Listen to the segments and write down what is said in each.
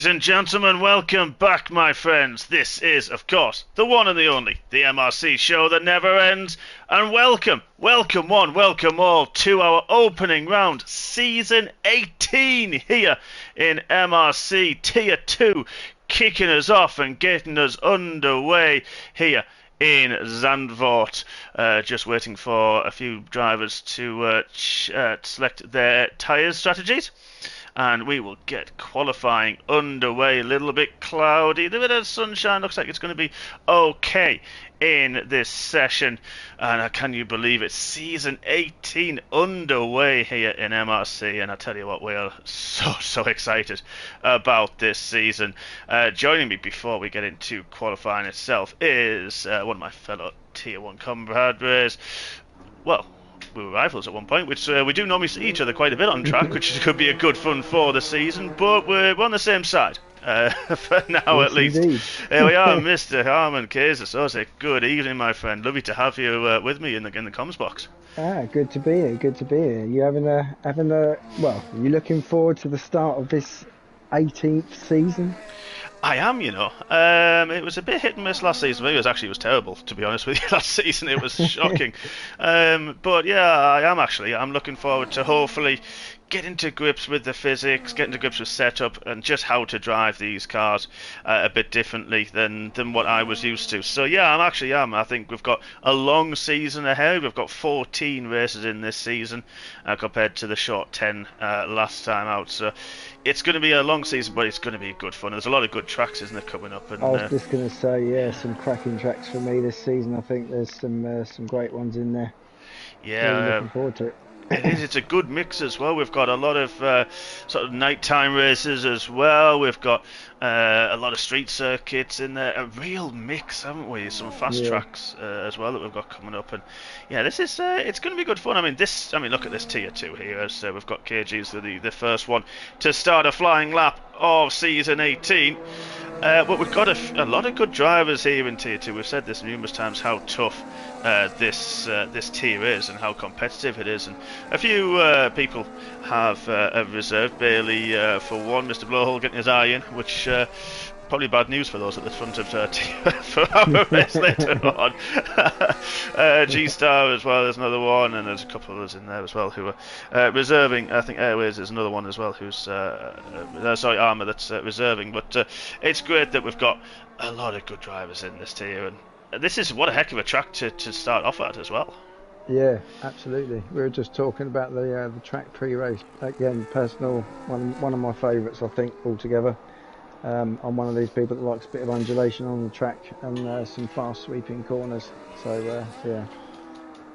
Ladies and gentlemen, welcome back, my friends. This is, of course, the one and the only, the MRC show that never ends. And welcome one, welcome all to our opening round, Season 18 here in MRC Tier 2, kicking us off and getting us underway here in Zandvoort. Just waiting for a few drivers to select their tyres strategies. And we will get qualifying underway. A little bit cloudy, a bit of sunshine. Looks like it's going to be okay in this session. And can you believe it? Season 18 underway here in MRC. And I tell you what, we are so excited about this season. Joining me before we get into qualifying itself is one of my fellow Tier 1 comrades. Well, we were rivals at one point, which we do normally see each other quite a bit on track, which could be a good fun for the season, but we're on the same side, for now at least. Here we are, Mr. Harman Kaiser. Good evening, my friend. Lovely to have you with me in the comms box. Good to be here, good to be here. You well, you looking forward to the start of this 18th season? I am, you know. It was a bit hit and miss last season. It was terrible, to be honest with you. Last season it was shocking. But yeah, I am actually. I'm looking forward to hopefully getting to grips with the physics, getting to grips with setup, and just how to drive these cars a bit differently than what I was used to. So yeah, I think we've got a long season ahead. We've got 14 races in this season compared to the short 10 last time out. So it's going to be a long season, but it's going to be good fun. There's a lot of good tracks, isn't there, coming up? And, I was just going to say, yeah, some cracking tracks for me this season. I think there's some great ones in there. Yeah, really looking forward to it. It is. It's a good mix as well. We've got a lot of sort of nighttime races as well. We've got a lot of street circuits in there. A real mix, haven't we? Some fast tracks as well that we've got coming up. And yeah, this is it's going to be good fun. I mean, look at this tier 2 here. So we've got KG's the first one to start a flying lap of season 18. But we've got a lot of good drivers here in Tier 2. We've said this numerous times how tough this tier is and how competitive it is. And a few people have reserved Bailey for one. Mr. Blowhole getting his eye in, which probably bad news for those at the front of for our race later on. G-Star as well, there's another one, and there's a couple of others in there as well who are reserving. I think Airways is another one as well who's Armour that's reserving. But it's great that we've got a lot of good drivers in this tier, and this is what a heck of a track to start off at as well. Yeah, absolutely. We were just talking about the track pre-race. Again, personal one of my favourites, I think, altogether. I'm one of these people that likes a bit of undulation on the track and some fast sweeping corners. So yeah,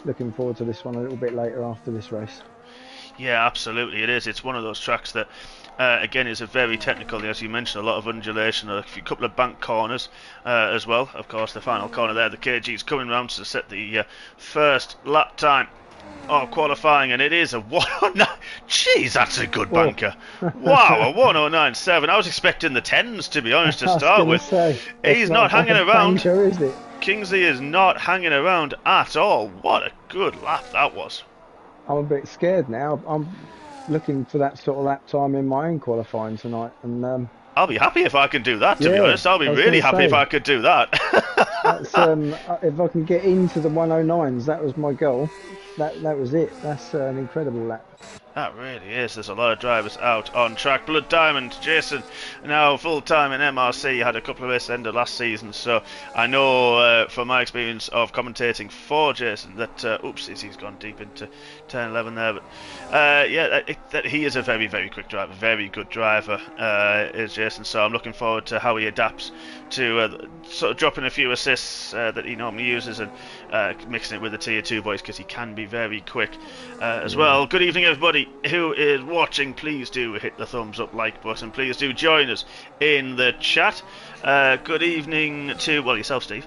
looking forward to this one a little bit later after this race. Yeah, absolutely, it is. It's one of those tracks that, again, is a very technical, as you mentioned, a lot of undulation, a couple of bank corners as well. Of course, the final corner there, the KG's coming round to set the first lap time of qualifying, and it is a 109. Jeez, that's a good banker. Wow, a 109.7. I was expecting the 10s, to be honest, to start with. He's not hanging around. Banker, is it? Kingsley is not hanging around at all. What a good lap that was. I'm a bit scared now. I'm looking for that sort of lap time in my own qualifying tonight, and I'll be happy if I can do that, to be honest. I'll be really happy if I could do that. That's, if I can get into the 109s, that was my goal. That was it. That's an incredible lap. That really is. There's a lot of drivers out on track. Blood Diamond, Jason, now full-time in MRC. Had a couple of races end of last season, so I know from my experience of commentating for Jason that, he's gone deep into 10, 11 there, but that he is a very, very quick driver, very good driver, is Jason, so I'm looking forward to how he adapts to sort of dropping a few assists that he normally uses and mixing it with the Tier 2 boys, because he can be very quick as well. Good evening, everybody who is watching. Please do hit the thumbs up, like button. Please do join us in the chat. Good evening to yourself, Steve.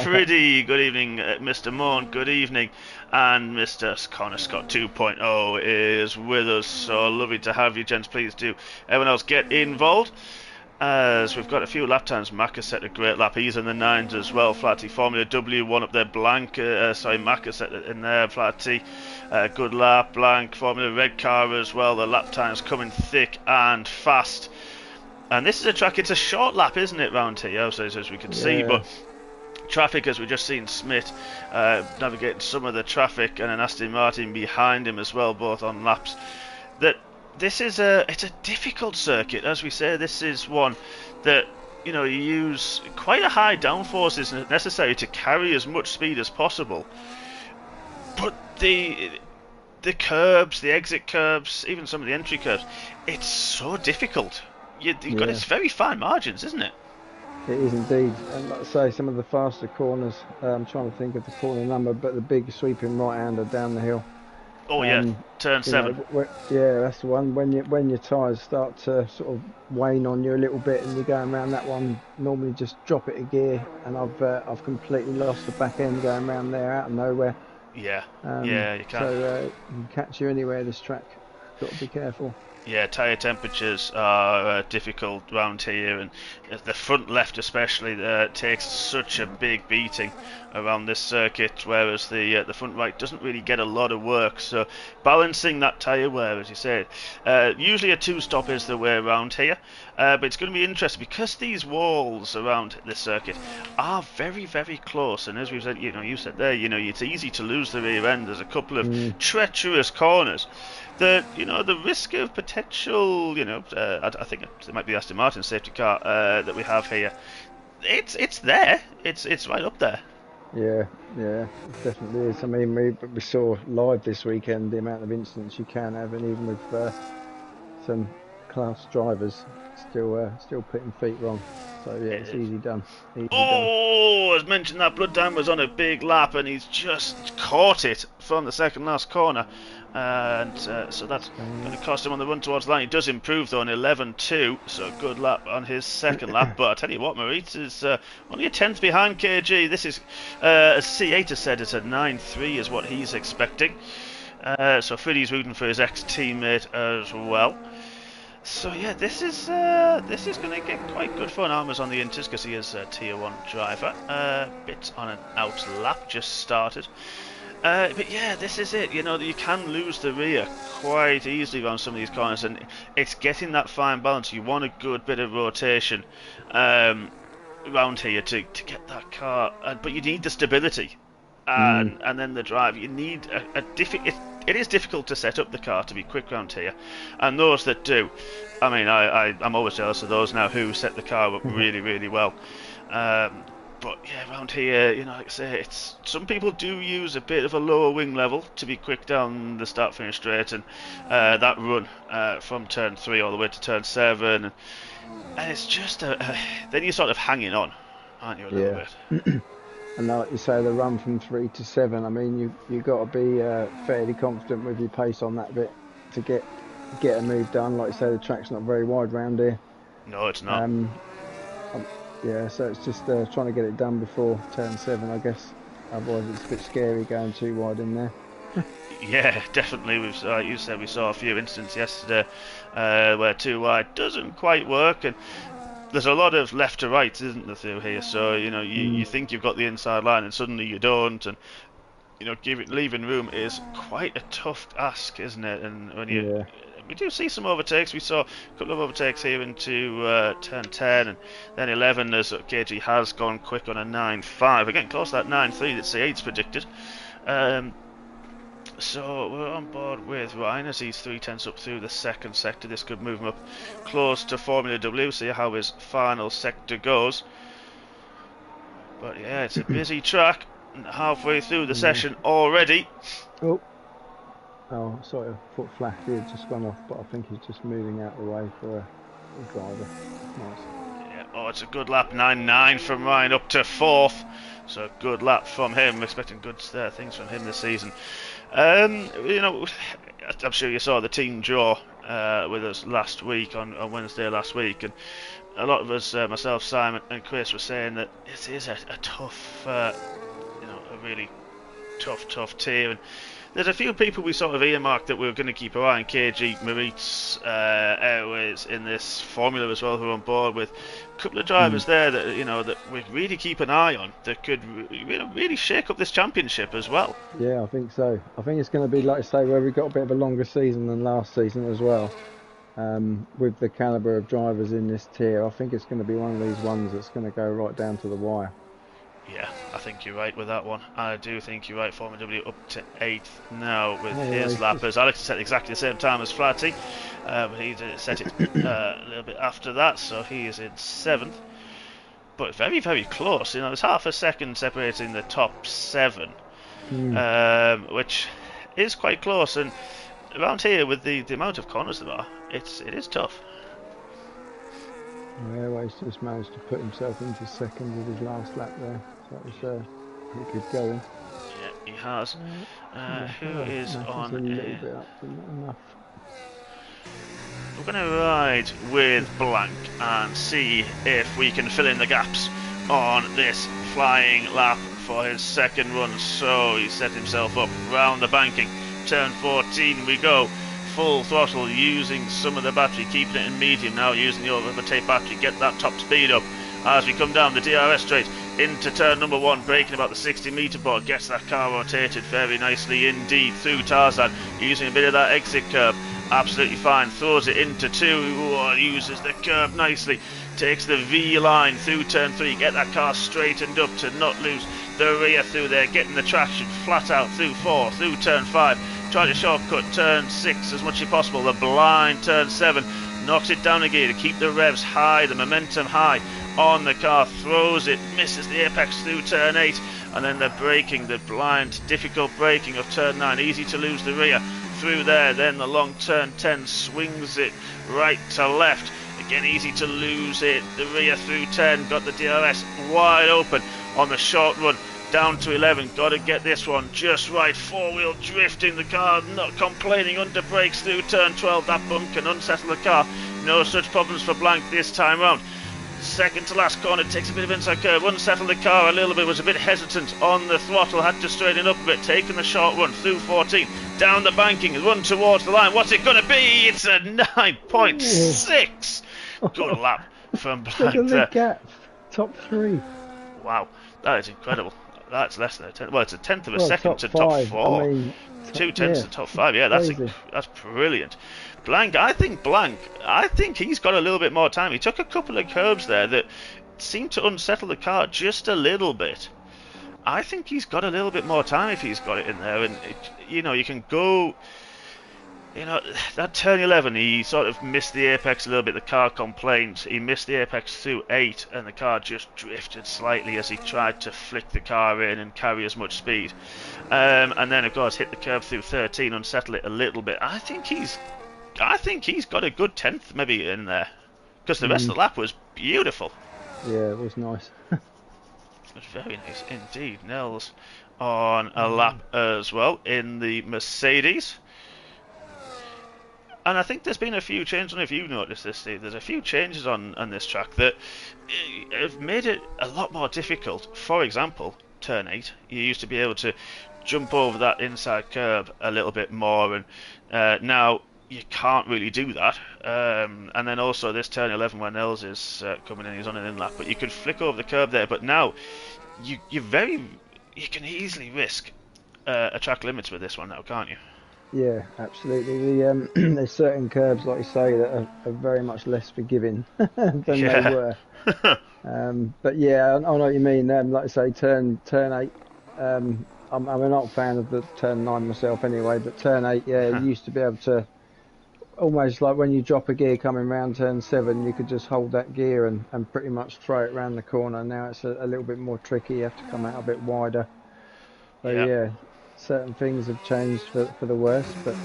Pretty good evening, Mr. Morn. Good evening, and Mr. Connor Scott 2.0 is with us. So lovely to have you, gents. Please do everyone else get involved. As we've got a few lap times. Mac has set a great lap. He's in the 9s as well. Flatty Formula W1 up there. Blank, Mac has set it in there. Flatty, good lap. Blank Formula Red car as well. The lap times coming thick and fast. And this is a track, it's a short lap, isn't it, round here, as we can see, but traffic, as we've just seen Smith navigating some of the traffic, and an Aston Martin behind him as well, both on laps. That this is it's a difficult circuit, as we say. This is one that you use quite a high downforce is necessary to carry as much speed as possible. But the curbs, the exit curbs, even some of the entry curbs, it's so difficult. You've got it's very fine margins, isn't it? It is indeed, and like I say, some of the faster corners, I'm trying to think of the corner number, but the big sweeping right-hander down the hill. Oh yeah, turn 7. That's the one. When your tyres start to sort of wane on you a little bit, and you're going around that one, normally just drop it a gear, and I've completely lost the back end going around there out of nowhere. Yeah, you can't. So you can catch you anywhere this track. Got to be careful. Yeah, tyre temperatures are difficult round here, and the front left especially takes such a big beating around this circuit, whereas the front right doesn't really get a lot of work. So balancing that tyre wear, as you said, usually a 2-stop is the way around here, but it's going to be interesting because these walls around this circuit are very, very close, and as we've said, you said there, it's easy to lose the rear end. There's a couple of treacherous corners. The risk of potential, I think it might be the Aston Martin safety car that we have here. It's there. It's right up there. Yeah, it definitely is. I mean, we saw live this weekend the amount of incidents you can have, and even with some class drivers still putting feet wrong. So yeah, it's easy done. As mentioned, that Bloodtime was on a big lap, and he's just caught it from the second last corner. And so that's going to cost him on the run towards the line. He does improve though, an 11.2, so a good lap on his second lap. But I tell you what, Moritz is only a tenth behind KG. This is, as C8 has said, it's a 9.3 is what he's expecting. So Freddie's rooting for his ex-teammate as well. So yeah, this is going to get quite good fun. Armour's on the inters because he is a Tier 1 driver. Bit on an out lap, just started. But yeah, this is it. You can lose the rear quite easily around some of these corners, and it's getting that fine balance. You want a good bit of rotation around here to get that car, but you need the stability, and then the drive. You need it is difficult to set up the car to be quick around here, and those that do, I mean, I'm always jealous of those now who set the car up really, really well. But yeah, around here, like I say, some people do use a bit of a lower wing level to be quick down the start-finish straight, and that run from turn 3 all the way to turn 7, and it's just then you're sort of hanging on, aren't you, a little bit? And like you say, the run from 3 to 7, I mean, you got to be fairly confident with your pace on that bit to get a move done. Like you say, the track's not very wide round here. No, it's not. Yeah, so it's just trying to get it done before turn 7, I guess. Otherwise, it's a bit scary going too wide in there. Yeah, definitely. You said we saw a few instances yesterday where too wide doesn't quite work, and there's a lot of left to right, isn't there, through here? So you think you've got the inside line, and suddenly you don't, and leaving room is quite a tough ask, isn't it? And when we do see some overtakes. We saw a couple of overtakes here into turn 10 and then 11 as KG has gone quick on a 9.5. Again, close to that 9.3 that C8's predicted. So we're on board with Ryan as he's 3/10 up through the second sector. This could move him up close to Formula W, see how his final sector goes. But yeah, it's a busy track, halfway through the session already. Oh, sorry, I thought Flash had just gone off, but I think he's just moving out of the way for a driver. Nice. Yeah, it's a good lap, 9.9 from Ryan up to 4th. So a good lap from him. Expecting good things from him this season. I'm sure you saw the team draw with us last week on Wednesday last week, and a lot of us, myself, Simon, and Chris, were saying that it is a tough, a really tough tier. And there's a few people we sort of earmarked that we were going to keep an eye on. KG, Moritz, Airways in this formula as well, who are on board with a couple of drivers there that that we really keep an eye on, that could really shake up this championship as well. Yeah, I think so. I think it's going to be, like I say, where we got a bit of a longer season than last season as well. with the calibre of drivers in this tier, I think it's going to be one of these ones that's going to go right down to the wire. Yeah, I think you're right with that one. I do think you're right. Formula W up to 8th now with his lappers. Alex set exactly the same time as Flatty, but he set it a little bit after that, so he is in 7th. But very, very close. You know, there's half a second separating the top 7, which is quite close. And around here, with the amount of corners there are, it is tough. Airways just managed to put himself into second with his last lap there. So that was pretty good going. Yeah, he has. Who is on a little bit up, but not enough. We're going to ride with Blank and see if we can fill in the gaps on this flying lap for his second run. So he set himself up round the banking. Turn 14 we go. Full throttle, using some of the battery, keeping it in medium now, using the overtake battery, get that top speed up as we come down the DRS straight into turn number 1, braking about the 60-metre board, gets that car rotated very nicely indeed through Tarzan, using a bit of that exit curve, absolutely fine, throws it into 2, uses the curve nicely, takes the V line through turn 3, get that car straightened up to not lose the rear through there, getting the traction flat out through 4, through turn 5, try to shortcut turn 6 as much as possible, the blind turn 7, knocks it down a gear to keep the revs high, the momentum high on the car, throws it, misses the apex through turn 8, and then the braking, the blind, difficult braking of turn 9, easy to lose the rear through there, then the long turn 10, swings it right to left, again easy to lose it, the rear through 10, got the DRS wide open on the short run, down to 11, got to get this one just right, four-wheel drifting, the car not complaining, under brakes through turn 12, that bump can unsettle the car, no such problems for Blank this time round. Second to last corner, takes a bit of inside curve, unsettled the car a little bit, was a bit hesitant on the throttle, had to straighten up a bit, taking the short run through 14, down the banking, run towards the line, what's it going to be? It's a 9.6! Good lap from Blank. Look at the gap, top 3. Wow, that is incredible. That's less than a tenth. Well, it's a tenth of a second to top top 4. I mean, 2 tenths to top 5. Yeah, that's brilliant. Blank, I think he's got a little bit more time. He took a couple of curbs there that seemed to unsettle the car just a little bit. I think he's got a little bit more time if he's got it in there. And, you can go... that turn 11, he sort of missed the apex a little bit. The car complained. He missed the apex through 8, and the car just drifted slightly as he tried to flick the car in and carry as much speed. And then, of course, hit the curve through 13, unsettle it a little bit. I think he's got a good 10th maybe in there, because the rest of the lap was beautiful. Yeah, it was nice. It was very nice indeed. Nels on a lap as well in the Mercedes. And I think there's been a few changes, I don't know if you've noticed this, Steve, there's a few changes on this track that have made it a lot more difficult. For example, turn 8, you used to be able to jump over that inside curve a little bit more, and now you can't really do that. And then also this turn 11 where Nels is coming in, he's on an in lap, but you could flick over the curve there, but now you can easily risk a track limits with this one now, can't you? Yeah, absolutely. There's certain curbs, like you say, that are very much less forgiving than they were. But yeah, I know what you mean. Like I say, turn 8. I'm not a fan of the turn 9 myself anyway, but turn 8, you used to be able to, almost like when you drop a gear coming round turn 7, you could just hold that gear and pretty much throw it round the corner. Now it's a little bit more tricky. You have to come out a bit wider. But yeah, certain things have changed for the worse, but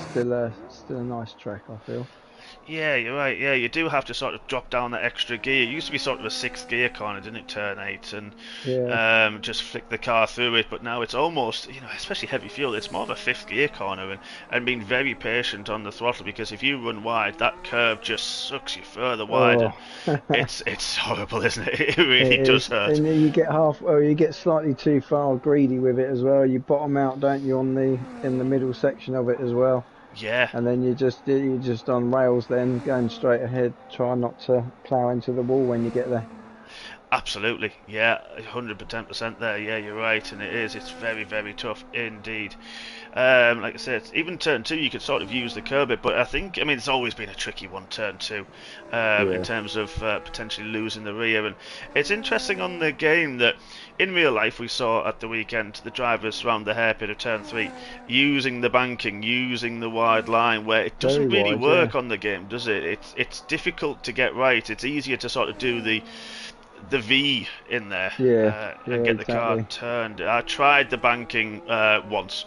still a nice track, I feel. Yeah, you're right. Yeah, you do have to sort of drop down that extra gear. It used to be sort of a 6th gear corner, didn't it, turn 8, and just flick the car through it. But now it's almost, especially heavy fuel, it's more of a 5th gear corner, and being very patient on the throttle, because if you run wide, that curve just sucks you further wide. And it's horrible, isn't it? It really does hurt. And then you get slightly too far greedy with it as well. You bottom out, don't you, in the middle section of it as well. Yeah. And then you're just on rails then, going straight ahead, try not to plough into the wall when you get there. Absolutely, yeah, 100% there. Yeah, you're right, and it is. It's very, very tough indeed. Like I said, even turn two, you could sort of use the curb it, but I mean, it's always been a tricky one, turn two, in Yeah. terms of potentially losing the rear. And it's interesting on the game that in real life we saw at the weekend the drivers around the hairpin of turn three using the banking, using the wide line, where it Very doesn't really wide, work yeah. on the game, does it? It's difficult to get right. It's easier to sort of do the V in there Yeah, yeah, and get the car exactly. turned. I tried the banking once,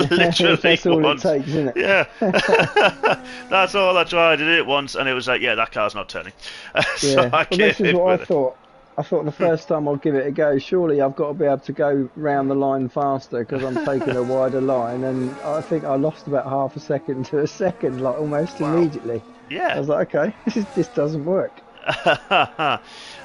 literally That's all it once. takes, isn't Yeah, it? that's all I tried. I did it once, and it was like, yeah, that car's not turning. So Yeah. I Well, this gave is it what with I it. thought. I thought the first time I'll give it a go, surely I've got to be able to go round the line faster because I'm taking a wider line, and I think I lost about half a second to a second, like almost Wow. immediately. I Yeah. was like, okay, this doesn't work.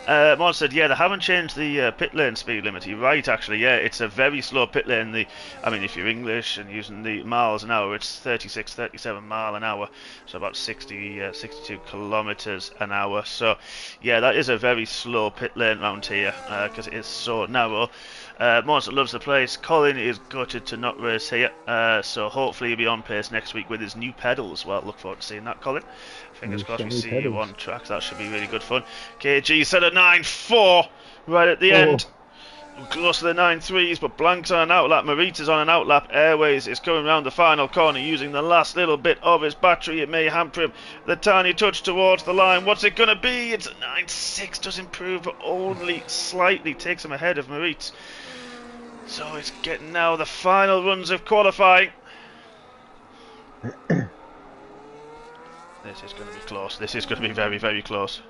Mon said, yeah, they haven't changed the pit lane speed limit. You're right, actually. Yeah, it's a very slow pit lane. I mean, if you're English and using the miles an hour, it's 36, 37 mile an hour, so about 62 kilometers an hour. So, yeah, that is a very slow pit lane around here because it is so narrow. Monster loves the place. Colin is gutted to not race here, so hopefully he'll be on pace next week with his new pedals. Well, look forward to seeing that, Colin. Fingers New crossed we shiny see you pedals. on track. That should be really good fun. KG said a 9.4 right at the Oh, end. Close to the 9.3s, but Blank's on an outlap. Marita's on an outlap. Airways is coming round the final corner using the last little bit of his battery. It may hamper him. The tiny touch towards the line. What's it going to be? It's a 9.6. Does improve, but only slightly takes him ahead of Marit. So it's getting now the final runs of qualifying. This is going to be close. This is going to be very, very close.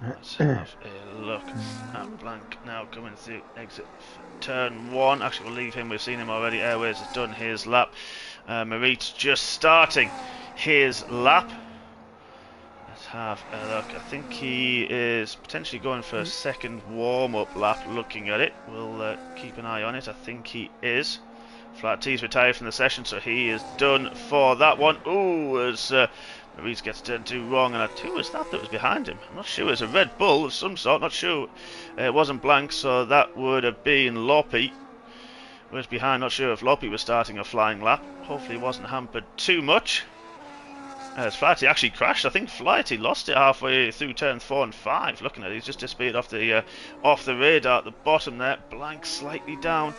Let's have a look at Blank now coming through exit turn one. Actually, we'll leave him. We've seen him already. Airways has done his lap. Marit's just starting his lap. Let's have a look. I think he is potentially going for a second warm-up lap. Looking at it, we'll keep an eye on it. I think he is. Flat T's retired from the session, so he is done for that one. Ooh, as Maurice gets turned too wrong, and who was that was behind him? I'm not sure. It was a Red Bull of some sort. Not sure. It wasn't Blank, so that would have been Loppy. Was behind. Not sure if Loppy was starting a flying lap. Hopefully, he wasn't hampered too much. As Flighty actually crashed. I think Flighty lost it halfway through turns 4 and 5. Looking at it, he's just disappeared off the radar at the bottom there. Blank slightly down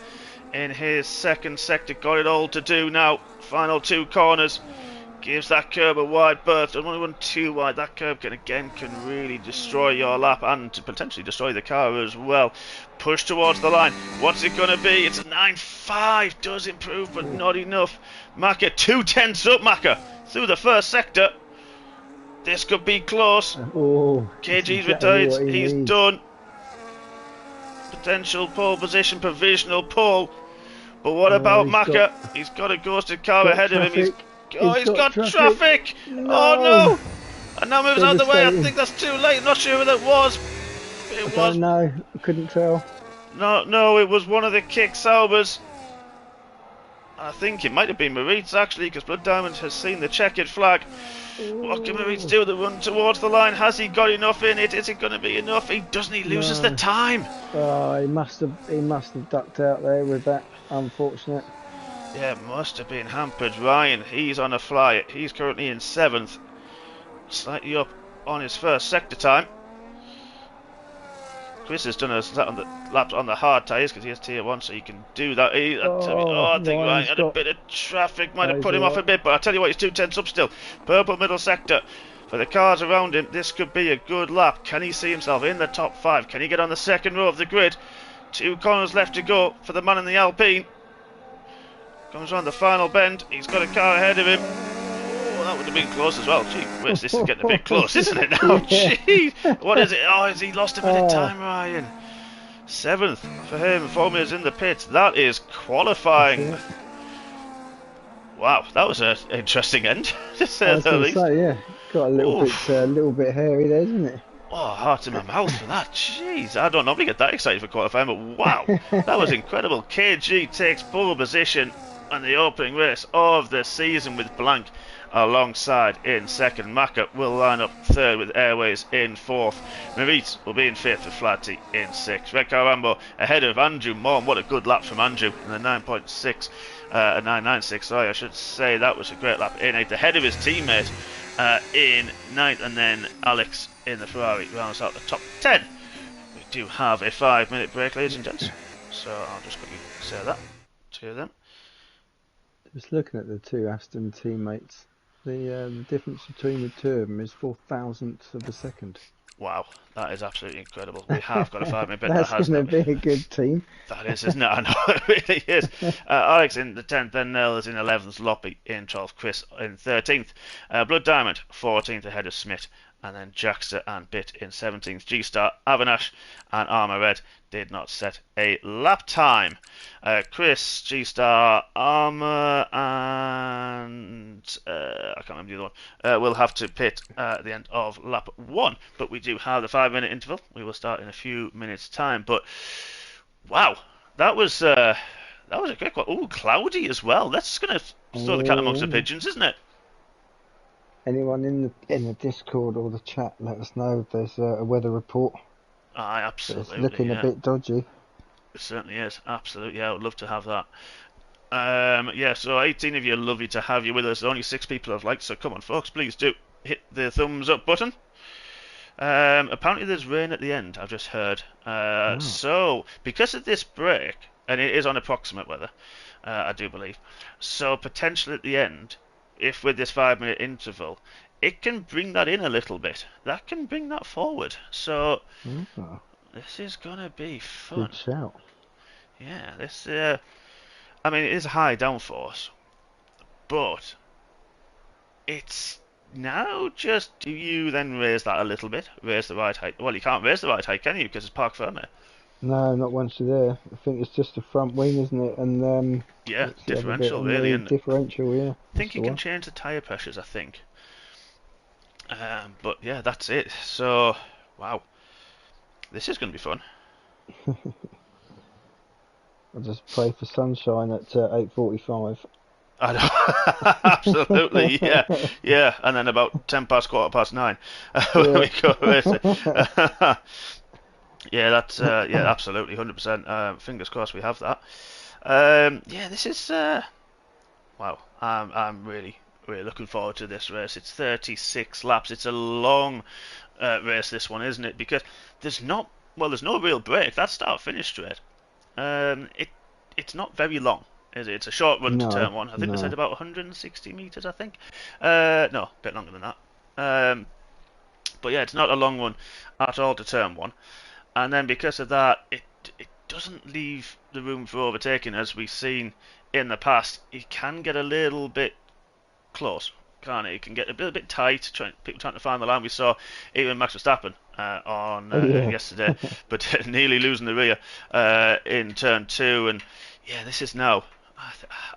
in his second sector. Got it all to do now. Final two corners. Gives that curb a wide berth. Don't want to run too wide. That curb can really destroy your lap and potentially destroy the car as well. Push towards the line. What's it going to be? It's a 9.5. Does improve, but not enough. Maka 2/10 up. Maka through the first sector. This could be close. oh, KG's exactly retired. what he He's needs. done. Potential pole position, provisional pole. But what about Maka? He's got a ghosted car ahead of him. He's got traffic. No. Oh no! And now moves out of the way. I Devastating. think that's too late. I'm not sure who that was. It I was. don't know. I couldn't tell. No, it was one of the kick Saubers. I think it might have been Maritz actually, because Blood Diamond has seen the checkered flag. What can Maritz do? The run towards the line. Has he got enough in it? Is it going to be enough? He doesn't. He loses the time. Oh, he must have ducked out there with that. Unfortunate. Yeah, must have been hampered. Ryan, he's on a flyer. He's currently in 7th. Slightly up on his first sector time. Chris has done a lap on the hard tyres because he has tier 1, so he can do that. I think Ryan had a bit of traffic, might have put him off a bit, but I'll tell you what, he's 2/10 up still. Purple middle sector. For the cars around him, this could be a good lap. Can he see himself in the top 5? Can he get on the second row of the grid? 2 corners left to go for the man in the Alpine. Comes around the final bend. He's got a car ahead of him. Oh, that would have been close as well. Gee whiz, this is getting a bit close, isn't it now? Gee, what is it? Oh, has he lost a bit of time, Ryan? 7th for him. 4 minutes in the pits. That is qualifying. Wow, that was an interesting end, to say the least. Say, yeah, got a little bit hairy there, isn't it? Oh, heart in my mouth for that. Jeez, I don't normally get that excited for qualifying, but wow, that was incredible. KG takes pole position on the opening race of the season with Blank alongside in second. Maka will line up third with Airways in fourth. Marit will be in fifth with Flatty in sixth. Red Car Rambo ahead of Andrew Morn. What a good lap from Andrew in the 9.6, 9.96. Sorry, I should say that was a great lap in eighth, ahead of his teammate in ninth, and then Alex in the Ferrari rounds out the top 10. We do have a 5-minute break, ladies and gents. So I'll just quickly say that to them. Just looking at the two Aston teammates, the difference between the two of them is 4 thousandths of a second. Wow, that is absolutely incredible. We have got a 5-minute break. That's going to be a good team. That is, isn't it? I know it really is. Alex in the 10th, then Nell is in 11th, Loppy in 12th, Chris in 13th, Blood Diamond 14th ahead of Smith, and then Jackster and Bit in 17th. G-Star, Avanash and Armour Red did not set a lap time. Chris, G-Star, Armour and I can't remember the other one, will have to pit at the end of lap 1, but we do have the 5-minute interval. We will start in a few minutes time, but wow, that was a great one. Oh, cloudy as well. That's going to throw the cat amongst the pigeons, isn't it? Anyone in the Discord or the chat, let us know if there's a weather report. Aye, absolutely. It's looking a bit dodgy. It certainly is. Absolutely. Yeah, I would love to have that. Yeah, so 18 of you, lovely to have you with us. Only 6 people have liked, so come on, folks, please do hit the thumbs up button. Apparently there's rain at the end, I've just heard. So, because of this break, and it is on approximate weather, I do believe, so potentially at the end, if with this 5-minute interval, it can bring that in a little bit. That can bring that forward. So, this is going to be fun. Good shout. Yeah, this, I mean, it is high downforce, but it's now just, do you then raise that a little bit? Raise the right height? Well, you can't raise the right height, can you? Because it's park firm there. No, not once you're there. I think it's just the front wing, isn't it? And yeah, differential, really. And differential, yeah. I think you can change the tyre pressures, I think. But yeah, that's it. So, wow. This is going to be fun. I'll just pray for sunshine at 8:45. I know. Absolutely, yeah. And then about 10 past, 9, when we go racing. Yeah, that's absolutely 100%. Fingers crossed we have that. Yeah, this is wow. I'm really looking forward to this race. It's 36 laps. It's a long race, this one, isn't it? Because there's no real break. That's start-finish straight. It's not very long, is it? It's a short run to turn 1. I think they said about 160 meters. I think. No, a bit longer than that. But yeah, it's not a long one at all to turn 1. And then because of that, it doesn't leave the room for overtaking, as we've seen in the past. It can get a little bit close, can't it? It can get a bit tight, people trying to find the line. We saw even Max Verstappen on yesterday, but nearly losing the rear in turn 2. And yeah, this is now,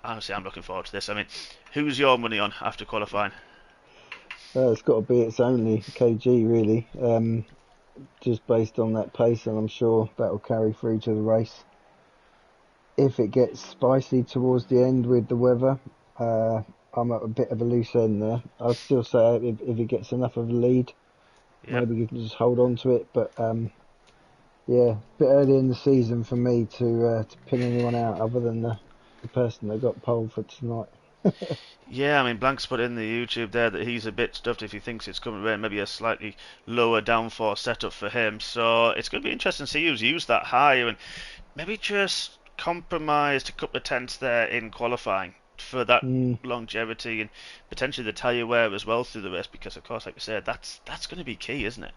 honestly, I'm looking forward to this. I mean, who's your money on after qualifying? It's got to be its only KG, really. Just based on that pace, and I'm sure that'll carry through to the race. If it gets spicy towards the end with the weather, I'm at a bit of a loose end there. I'd still say if he gets enough of a lead, maybe you can just hold on to it. But yeah, a bit early in the season for me to pin anyone out other than the person that got pole for tonight. Yeah, I mean, Blank's put in the YouTube there that he's a bit stuffed if he thinks it's coming rain, maybe a slightly lower downforce setup for him. So it's going to be interesting to see who's used that higher and maybe just compromised a couple of tenths there in qualifying for that longevity and potentially the tyre wear as well through the race, because of course, like we said, that's going to be key, isn't it?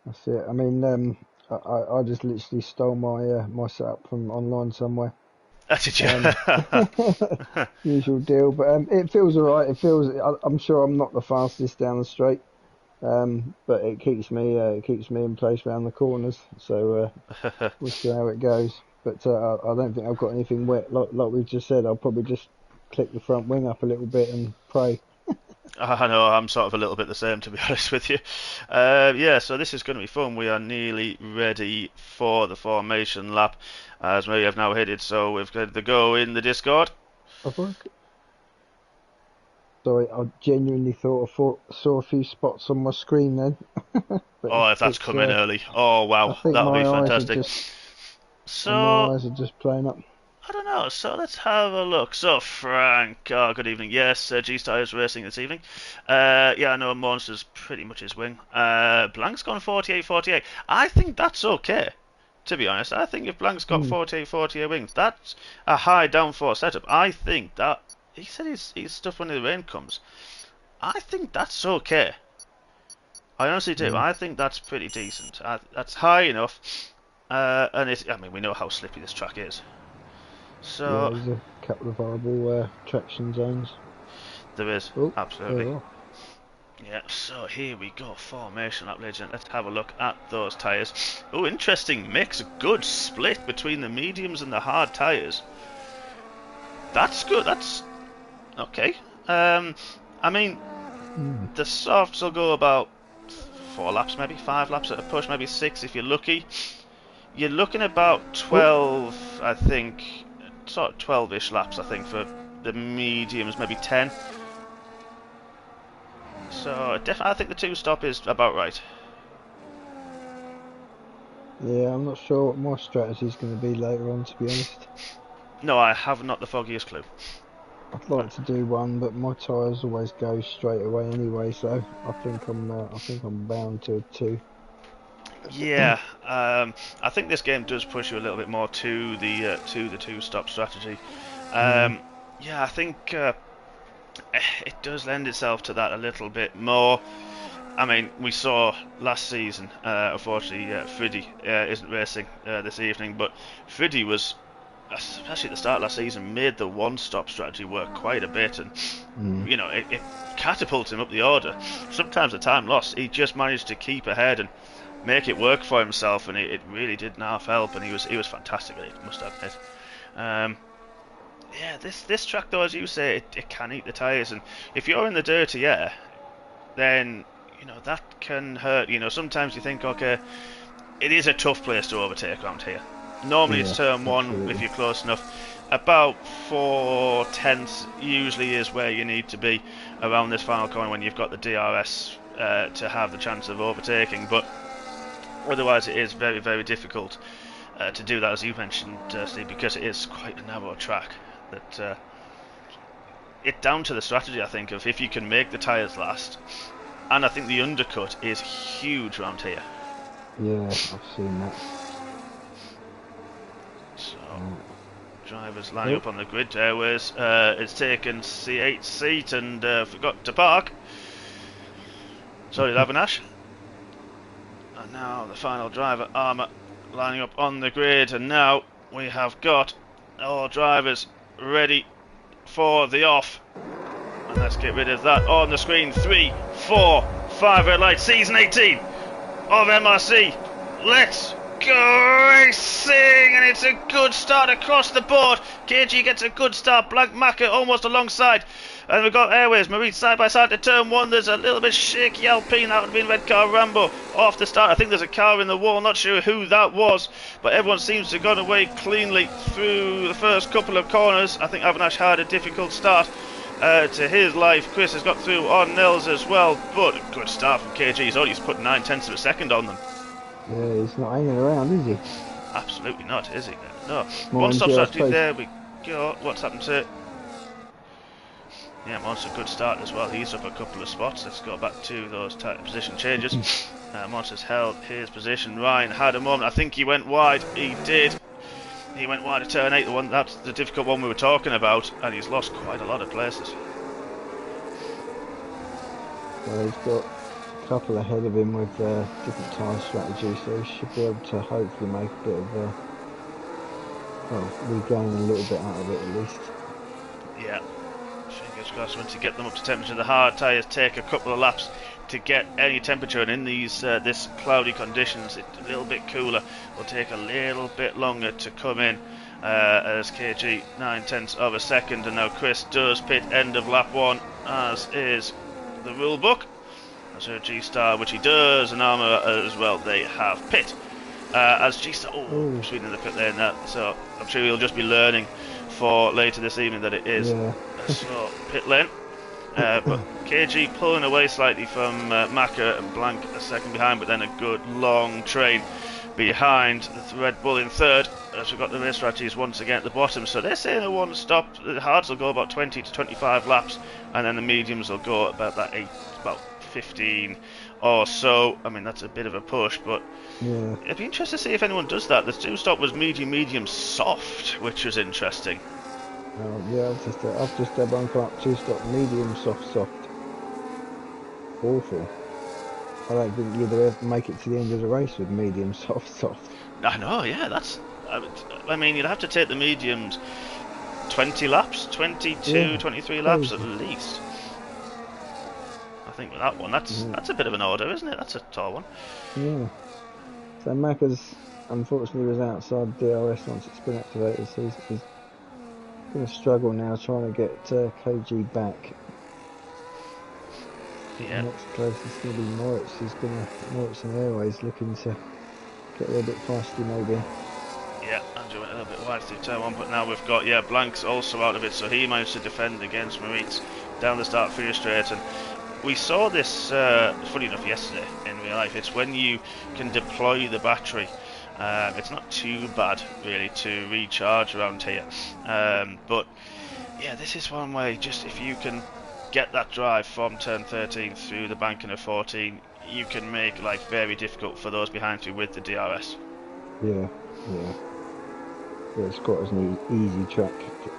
That's it. I mean, I just literally stole my setup from online somewhere. Did you? Usual deal, but it feels alright. I'm sure I'm not the fastest down the straight, but it keeps me in place around the corners. So we'll see how it goes. But I don't think I've got anything wet. Like we just said, I'll probably just click the front wing up a little bit and pray. I know, I'm sort of a little bit the same, to be honest with you. Yeah, so this is going to be fun. We are nearly ready for the formation lap, as we have now hit it. So we've got the go in the Discord. Sorry, I genuinely saw a few spots on my screen then. But Oh, if that's coming early. Oh, I wow, think that'll be my eyes are fantastic. just So, playing up. I don't know. So let's have a look. So Frank, good evening. Yes, G-Star is racing this evening. Yeah, I know Monster's pretty much his wing. Blank's gone 48-48. I think that's okay, to be honest. I think if Blank's got 48-48 wings, that's a high downforce setup. I think that he said he's stuff when the rain comes. I think that's okay. I honestly do. I think that's pretty decent. That's high enough. And I mean, we know how slippy this track is. So there's a couple of horrible traction zones. There is, absolutely. Yeah, so here we go, formation lap legend. Let's have a look at those tyres. Oh, interesting mix, a good split between the mediums and the hard tyres. That's good, that's okay. I mean, the softs will go about 4 laps, maybe 5 laps at a push, maybe 6 if you're lucky. You're looking about 12, I think, sort of 12-ish laps, I think, for the mediums, maybe 10. So I think the 2-stop is about right. Yeah, I'm not sure what my strategy is going to be later on, to be honest. No, I have not the foggiest clue. I'd like to do one, but my tyres always go straight away anyway, so I think I'm bound to a 2. Yeah, I think this game does push you a little bit more to the 2-stop strategy. Yeah, I think it does lend itself to that a little bit more. I mean, we saw last season, unfortunately, Friddy isn't racing this evening, but Friddy was, especially at the start of last season, made the 1-stop strategy work quite a bit, and you know, it catapulted him up the order. Sometimes the time lost, he just managed to keep ahead and make it work for himself, and it really did half help, and he was fantastic at it, must admit. Yeah, this track though, as you say, it can eat the tyres, and if you're in the dirty air, then you know that can hurt. You know, sometimes you think, okay, it is a tough place to overtake around here. Normally it's turn 1 if you're close enough. About 4/10 usually is where you need to be around this final corner when you've got the DRS to have the chance of overtaking, but otherwise it is very, very difficult to do that, as you mentioned, Steve, because it is quite a narrow track. That it's down to the strategy, I think, of if you can make the tyres last, and I think the undercut is huge around here. Yeah, I've seen that. So, drivers lining up on the grid. Airways it's taken C8 seat and forgot to park. Sorry, Lavinash. And now the final driver, Armour, lining up on the grid, and now we have got all drivers ready for the off. And let's get rid of that on the screen. 3, 4, 5 red lights. Season 18 of MRC. Let's go racing, and it's a good start across the board. KG gets a good start. Blank Macca almost alongside. And we've got Airways, Marie side by side to turn 1. There's a little bit shaky Alpine. That would have been Red Car Rambo off the start. I think there's a car in the wall. Not sure who that was, but everyone seems to have gone away cleanly through the first couple of corners. I think Avinash had a difficult start to his life. Chris has got through on Nels as well, but a good start from KG. He's only put 9/10 of a second on them. Yeah, he's not hanging around, is he? Absolutely not, is he? No. 1-stop strategy, there we go. What's happened to it? Yeah, Monster, good start as well. He's up a couple of spots. Let's go back to those position changes. Monster's held his position. Ryan had a moment. I think he went wide. He did. He went wide at turn 8. That's the difficult one we were talking about, and he's lost quite a lot of places. Well, he's got a couple ahead of him with different tyre strategies, so he should be able to hopefully make a bit of regain a little bit out of it at least. Yeah. Fingers crossed, once you get them up to temperature. The hard tyres take a couple of laps to get any temperature, and in these this cloudy conditions, it's a little bit cooler. Will take a little bit longer to come in. As KG 9/10 of a second, and now Chris does pit end of lap 1, as is the rule book. As her G-Star, which he does, and Armour as well, they have pit. As G-Star, speeding in the pit there now, so I'm sure he'll just be learning for later this evening that it is. So, pit lane. But KG pulling away slightly from Macca and Blank a second behind, but then a good long train behind the Red Bull in third. As we've got the race strategies once again at the bottom, so they're saying a one stop. The hards will go about 20 to 25 laps, and then the mediums will go about that 15 or so. I mean, that's a bit of a push, but it'd be interesting to see if anyone does that. The two stop was medium soft, which was interesting. I've just bunked up two stop medium soft. Awful. I don't think you'd ever make it to the end of the race with medium soft. I know, yeah, that's. I mean, you'd have to take the mediums 20 laps, 22, 23 laps at least. I think with that one, that's a bit of an order, isn't it? That's a tall one. Yeah. So Macca's unfortunately was outside DRS once it's been activated, so he's going to struggle now trying to get KG back. Yeah. The next closest is going to be Moritz. Moritz and Airways looking to get a little bit feisty maybe. Yeah, Andrew went a little bit wide through turn one, but now we've got Blank's also out of it, so he managed to defend against Moritz down the start finish straight. And we saw this, funny enough, yesterday in real life. It's when you can deploy the battery. It's not too bad really to recharge around here, but yeah, this is one way. Just if you can get that drive from turn 13 through the banking of 14, you can make life very difficult for those behind you with the DRS. Yeah, it's quite an easy track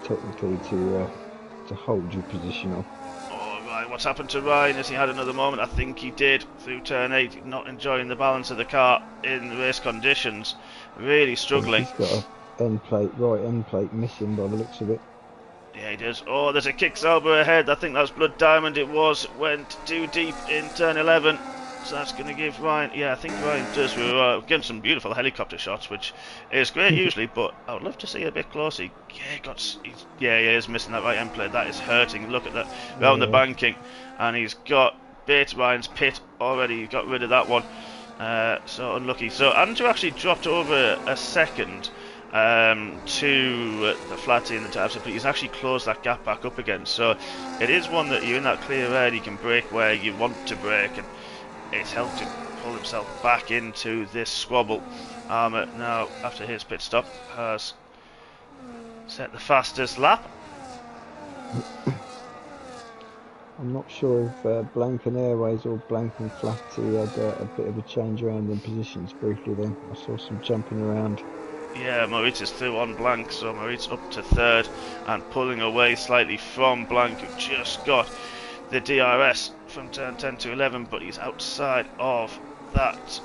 technically to hold your position on. What's happened to Ryan? Has he had another moment? I think he did through turn 8, not enjoying the balance of the car in race conditions, really struggling. He's got a right end plate missing by the looks of it. Yeah, he does. Oh, there's a kicks elbow ahead. I think that was Blood Diamond. It went too deep in turn 11. So that's going to give Ryan. Yeah, I think Ryan does. We were getting some beautiful helicopter shots, which is great usually, but I would love to see a bit closer. He is missing that right end plate. That is hurting. Look at that round the banking, and he's got bait Ryan's pit already. He got rid of that one. So unlucky. So Andrew actually dropped over a second to the flatty in the tabs, but he's actually closed that gap back up again. So it is one that you're in that clear air. You can brake where you want to brake, and it's helped him pull himself back into this squabble. Now, after his pit stop, has set the fastest lap. I'm not sure if Blank and Airways or Blank and Flatty had a bit of a change around in positions briefly then. I saw some jumping around. Yeah, Moritz is through on Blank, so Moritz up to third and pulling away slightly from Blank, who just got the DRS from turn 10 to 11, but he's outside of that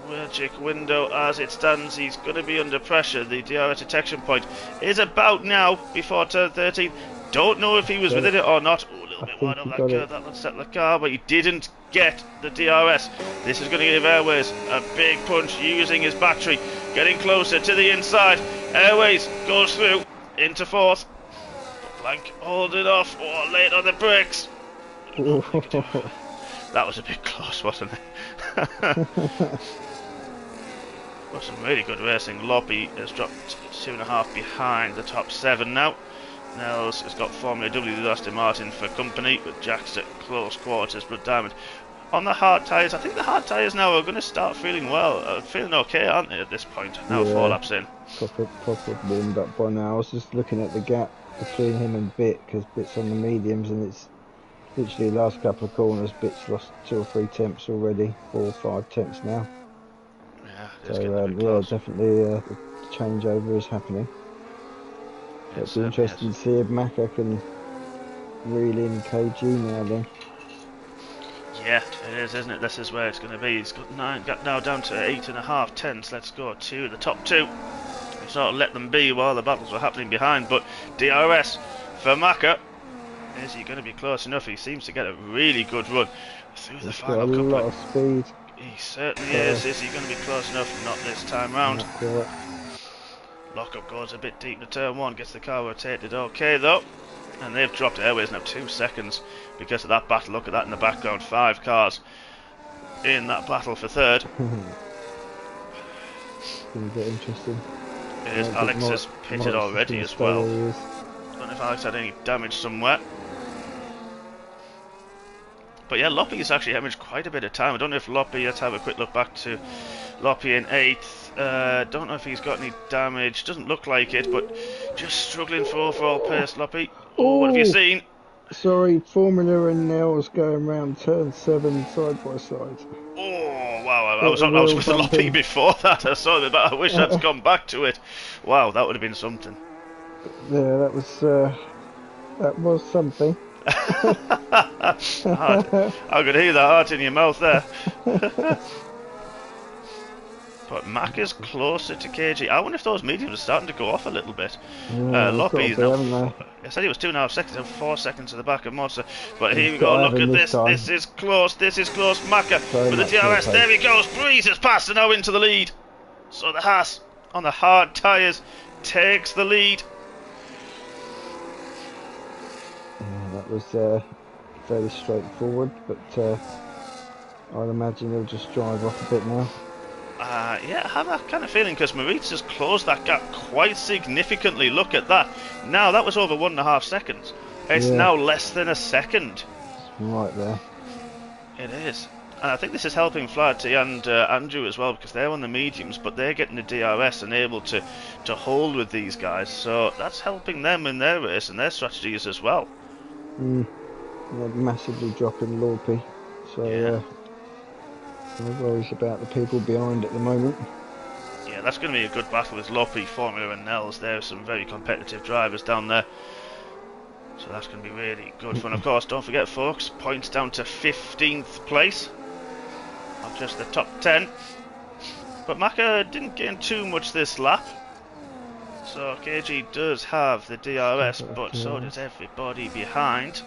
magic window as it stands. He's going to be under pressure. The DRS detection point is about now before turn 13. Don't know if he was within it or not. Oh, a little bit wide of that curve. That would set the car, but he didn't get the DRS. This is going to give Airways a big punch using his battery, getting closer to the inside. Airways goes through into fourth. Blank holding off. Oh, late on the brakes. That was a bit close, wasn't it? Was some really good racing. Lobby has dropped 2.5 behind the top 7 now. Nels has got Formula W with Aston Martin for company, with Jack's at close quarters. But Diamond on the hard tyres. I think the hard tyres now are going to start feeling feeling okay, aren't they, at this point? Now 4 laps in. Proper warmed up by now. I was just looking at the gap between him and Bit, because Bit's on the mediums, and it's literally the last couple of corners. Bit's lost 2 or 3 tenths already, 4 or 5 tenths now. Yeah, so definitely the changeover is happening. It's interesting to see if Macca can reel in KG now then. Yeah, it is, isn't it? This is where it's going to be. He's got now down to 8.5 tenths. Let's go to the top 2. He sort of let them be while the battles were happening behind, but DRS for Macca. Is he going to be close enough? He seems to get a really good run through the final couple. He's got a lot of speed. He certainly is. Is he going to be close enough? Not this time round. Lockup goes a bit deep to turn 1, gets the car rotated okay though. And they've dropped Airways now 2 seconds because of that battle. Look at that in the background, 5 cars in that battle for third. It's going to get interesting. It is. Alex has pitted already as well. Don't know if Alex had any damage somewhere. But yeah, Loppy has actually hemorrhaged quite a bit of time. I don't know if Loppy, let's have a quick look back to Loppy in 8th. Don't know if he's got any damage. Doesn't look like it, but just struggling for overall pace, Loppy. Oh, what have you seen? Sorry, Formula and Nels going round turn 7 side by side. Oh, wow. I was with Loppy before that. I saw that, but I wish I'd gone back to it. Wow, that would have been something. Yeah, that was something. I could hear that heart in your mouth there. But Mac is closer to KG. I wonder if those mediums are starting to go off a little bit. Yeah, Loppy's now. I said he was 2.5 seconds and 4 seconds to the back of Monster. But here we go. Look at this. This is close. This is close. Macca with the DRS. There he goes. Breeze has passed and now into the lead. So the Haas on the hard tyres takes the lead. That was fairly straightforward, but I'd imagine he'll just drive off a bit now. Yeah, I have that kind of feeling because Moritz has closed that gap quite significantly. Look at that. Now, that was over 1.5 seconds. It's now less than a second. It's right there. It is. And I think this is helping Flaherty and Andrew as well because they're on the mediums, but they're getting the DRS and able to hold with these guys. So that's helping them in their race and their strategies as well. They're massively dropping Lorpy. So, no worries about the people behind at the moment. Yeah, that's going to be a good battle with Loppy, Formula and Nels. There are some very competitive drivers down there. So that's going to be really good fun. Of course, don't forget, folks, points down to 15th place. Not just the top 10. But Macca didn't gain too much this lap. So KG does have the DRS, but so does everybody behind.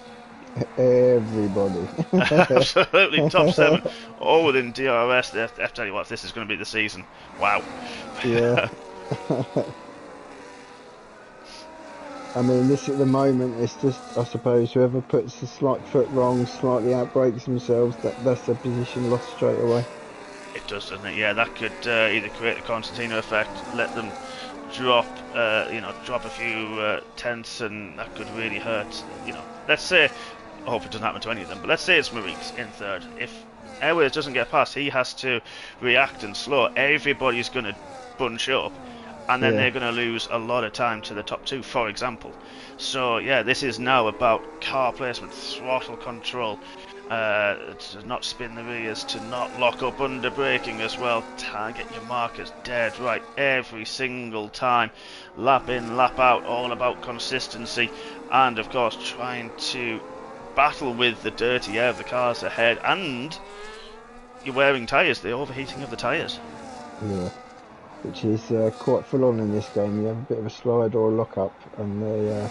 Everybody. Absolutely, top 7, all within DRS. I tell you what, this is going to be the season. Wow. Yeah. I mean, this at the moment, it's just, I suppose, whoever puts the slight foot wrong, slightly outbrakes themselves, that's a position lost straight away. It does, doesn't it? Yeah, that could either create a Constantino effect, let them drop a few tenths, and that could really hurt. Let's say, I hope it doesn't happen to any of them, but let's say it's Moritz in 3rd. If Airways doesn't get past, he has to react and slow. Everybody's going to bunch up, and then they're going to lose a lot of time to the top 2, for example. So yeah, this is now about car placement, throttle control, to not spin the rears, to not lock up under braking as well. Target your markers dead right every single time. Lap in, lap out, all about consistency, and of course trying to battle with the dirty air of the cars ahead, and you're wearing tyres, the overheating of the tyres. Yeah, which is quite full on in this game. You have a bit of a slide or a lock up, and they're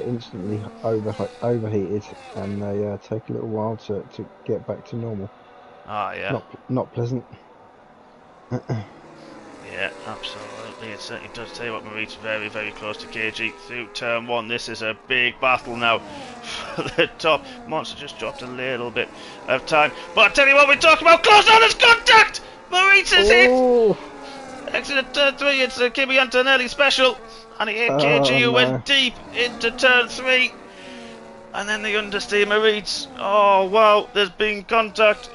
instantly overheated, and they take a little while to get back to normal. Ah, yeah. Not pleasant. Yeah, absolutely. It certainly does. Tell you what, Moritz very, very close to KG through turn 1. This is a big battle now for the top. Monster just dropped a little bit of time. But I tell you what, we're talking about close on as contact! Moritz is hit! Exit at turn 3, it's a Kimi Antonelli special. And he hit KG, who went deep into turn 3. And then the understeer Moritz. Oh, wow, there's been contact.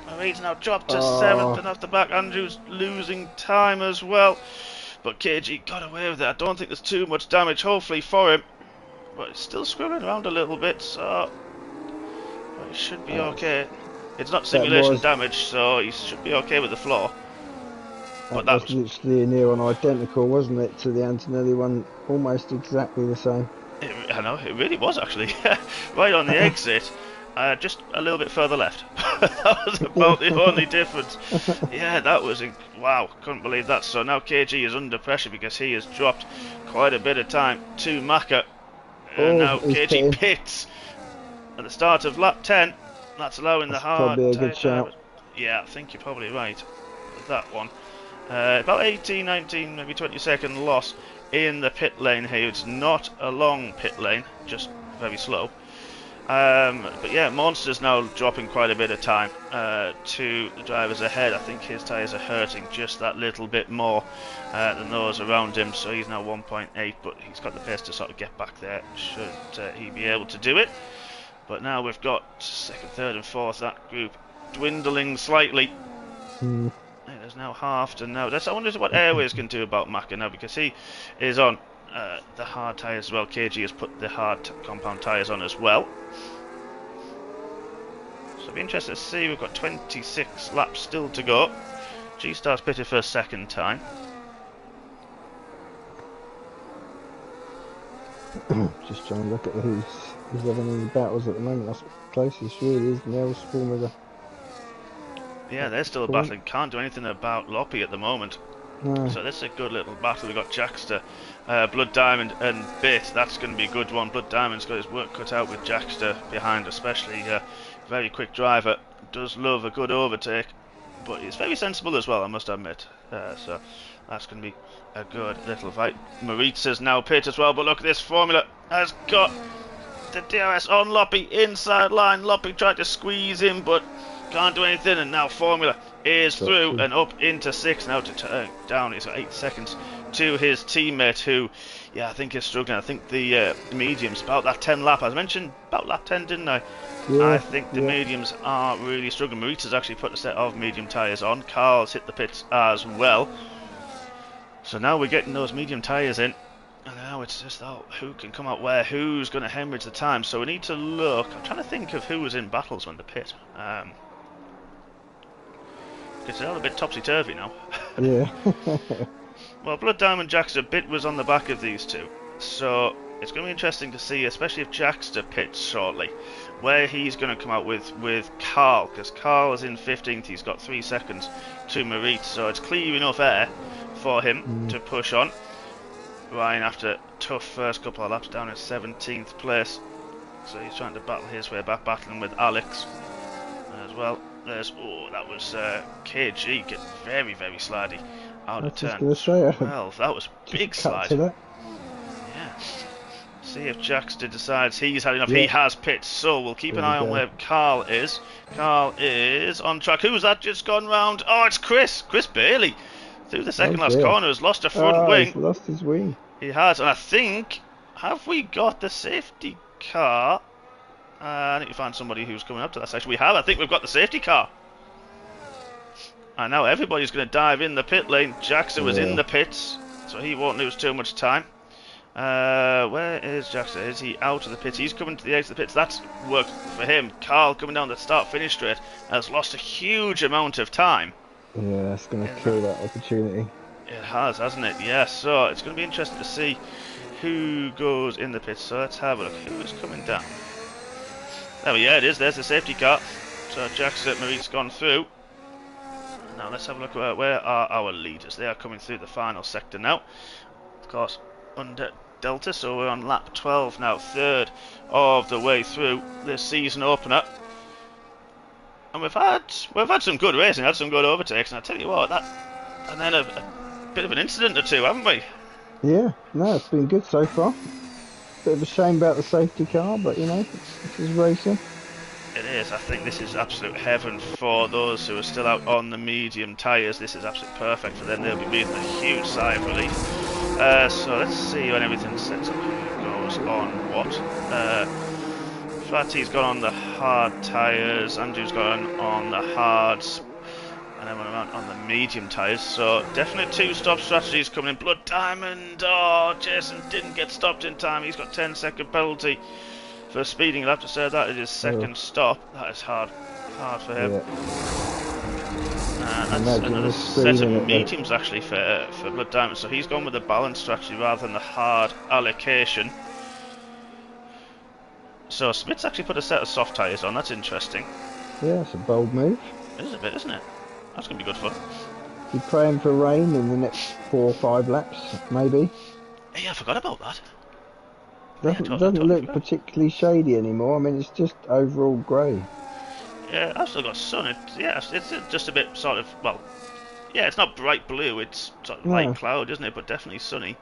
Moritz now dropped to 7th and off the back. Andrew's losing time as well. But KG got away with it. I don't think there's too much damage, hopefully, for him. But he's still squirreling around a little bit, so he should be okay. It's not simulation damage, so he should be okay with the floor. But that was literally near on identical, wasn't it, to the Antonelli one? Almost exactly the same. I know, it really was actually. Right on the exit. Just a little bit further left. That was about the only difference. Yeah, that was... wow, couldn't believe that. So now KG is under pressure because he has dropped quite a bit of time to Macca. Now KG pits at the start of lap 10. That's allowing the hard... probably a good shout. Yeah, I think you're probably right with that one. About 18, 19, maybe 20-second loss in the pit lane here. It's not a long pit lane, just very slow. But yeah, Monster's now dropping quite a bit of time to the drivers ahead. I think his tyres are hurting just that little bit more than those around him, so he's now 1.8, but he's got the pace to sort of get back there, should he be able to do it. But now we've got second, third and fourth, that group dwindling slightly. There's now halved, and now I wonder what Airways can do about Macca now, because he is on the hard tyres as well. KG has put the hard compound tyres on as well. So it'll be interesting to see. We've got 26 laps still to go. G-Star's pitted for a second time. Just trying to look at who's having any battles at the moment. That's closest really, isn't there? Yeah, they're still battling. Can't do anything about Loppy at the moment. No. So this is a good little battle. We've got Jackster, Blood Diamond and Bit. That's going to be a good one. Blood Diamond's got his work cut out with Jackster behind, especially very quick driver. Does love a good overtake, but he's very sensible as well, I must admit. So that's going to be a good little fight. Maritza's now pit as well, but look at this. Formula has got the DRS on Loppy, inside line. Loppy tried to squeeze him, but can't do anything, and now Formula is through and up into 6 now to turn down. He's got 8 seconds to his teammate, who, yeah, I think is struggling. I think the mediums, about that 10 lap, I mentioned about lap 10, didn't I? Yeah, I think the mediums are really struggling. Marita's actually put a set of medium tyres on. Carl's hit the pits as well. So now we're getting those medium tyres in. And now it's just, who can come out where? Who's going to hemorrhage the time? So we need to look. I'm trying to think of who was in battles when the pit. It's all a bit topsy-turvy now. Yeah. Well, Blood Diamond Jackster Bit was on the back of these two. So it's going to be interesting to see, especially if Jackster pits shortly, where he's going to come out with Carl. Because Carl is in 15th. He's got 3 seconds to Marit. So it's clear enough air for him to push on. Ryan, after a tough first couple of laps, down in 17th place. So he's trying to battle his way back, battling with Alex as well. That was KG getting very, very slidey out of turn 12. That was big slide. Yeah. See if Jackster decides he's had enough. Yeah. He has pits, so we'll keep an eye on where Carl is. Carl is on track. Who's that just gone round? Oh, it's Chris. Chris Bailey. Through the second last corner, has lost a front wing. He's lost his wing. He has, and I think, have we got the safety car? I need to find somebody who's coming up to that section. We have. I think we've got the safety car. And now everybody's going to dive in the pit lane. Jackson was in the pits, so he won't lose too much time. Where is Jackson? Is he out of the pits? He's coming to the edge of the pits. That's worked for him. Carl coming down the start-finish straight has lost a huge amount of time. Yeah, that's going to kill that opportunity. It has, hasn't it? Yes, so it's going to be interesting to see who goes in the pits. So let's have a look. Who is coming down? Oh yeah, it is. There's the safety car. So Jackson Marie's gone through. Now let's have a look at where are our leaders. They are coming through the final sector now. Of course, under Delta, so we're on lap 12 now, third of the way through this season opener. And we've had some good racing, had some good overtakes, and I tell you what, and then a bit of an incident or two, haven't we? Yeah, no, it's been good so far. Bit of a shame about the safety car, but you know, this is racing. It is. I think this is absolute heaven for those who are still out on the medium tyres. This is absolutely perfect for them. They'll be breathing a huge sigh of relief. So let's see when everything's set up. Who goes on what? Flatty's gone on the hard tyres. Andrew's gone on the hards. And then we're on the medium tyres. So definitely 2-stop strategies coming in. Blood Diamond. Oh, Jason didn't get stopped in time. He's got 10-second penalty for speeding. You'll have to say that is his second stop. That is hard for him. That's another set of mediums actually for Blood Diamond. So he's gone with the balance strategy rather than the hard allocation. So Smith's actually put a set of soft tyres on. That's interesting. Yeah, it's a bold move. It is a bit, isn't it? That's going to be good fun. You're praying for rain in the next 4 or 5 laps, maybe. Yeah, I forgot about that. Doesn't look particularly shady anymore. I mean, it's just overall grey. Yeah, I've still got sun. It's just a bit sort of, well, yeah, it's not bright blue. It's sort of light cloud, isn't it? But definitely sunny.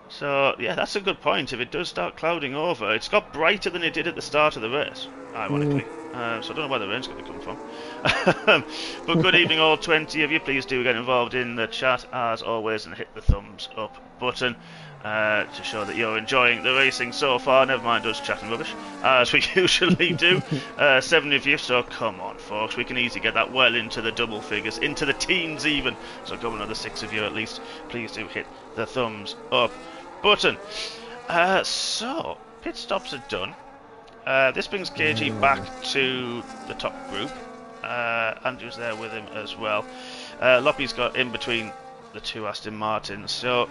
So yeah, that's a good point. If it does start clouding over, it's got brighter than it did at the start of the race, ironically. So I don't know where the rain's going to come from. But good evening, all 20 of you. Please do get involved in the chat as always and hit the thumbs up button to show that you're enjoying the racing so far. Never mind us chatting rubbish, as we usually do. 7 of you, so come on, folks. We can easily get that well into the double figures, into the teens even. So come another 6 of you at least. Please do hit the thumbs up button. So pit stops are done. This brings KG back to the top group. Andrew's there with him as well. Loppy's got in between the 2 Aston Martins. So,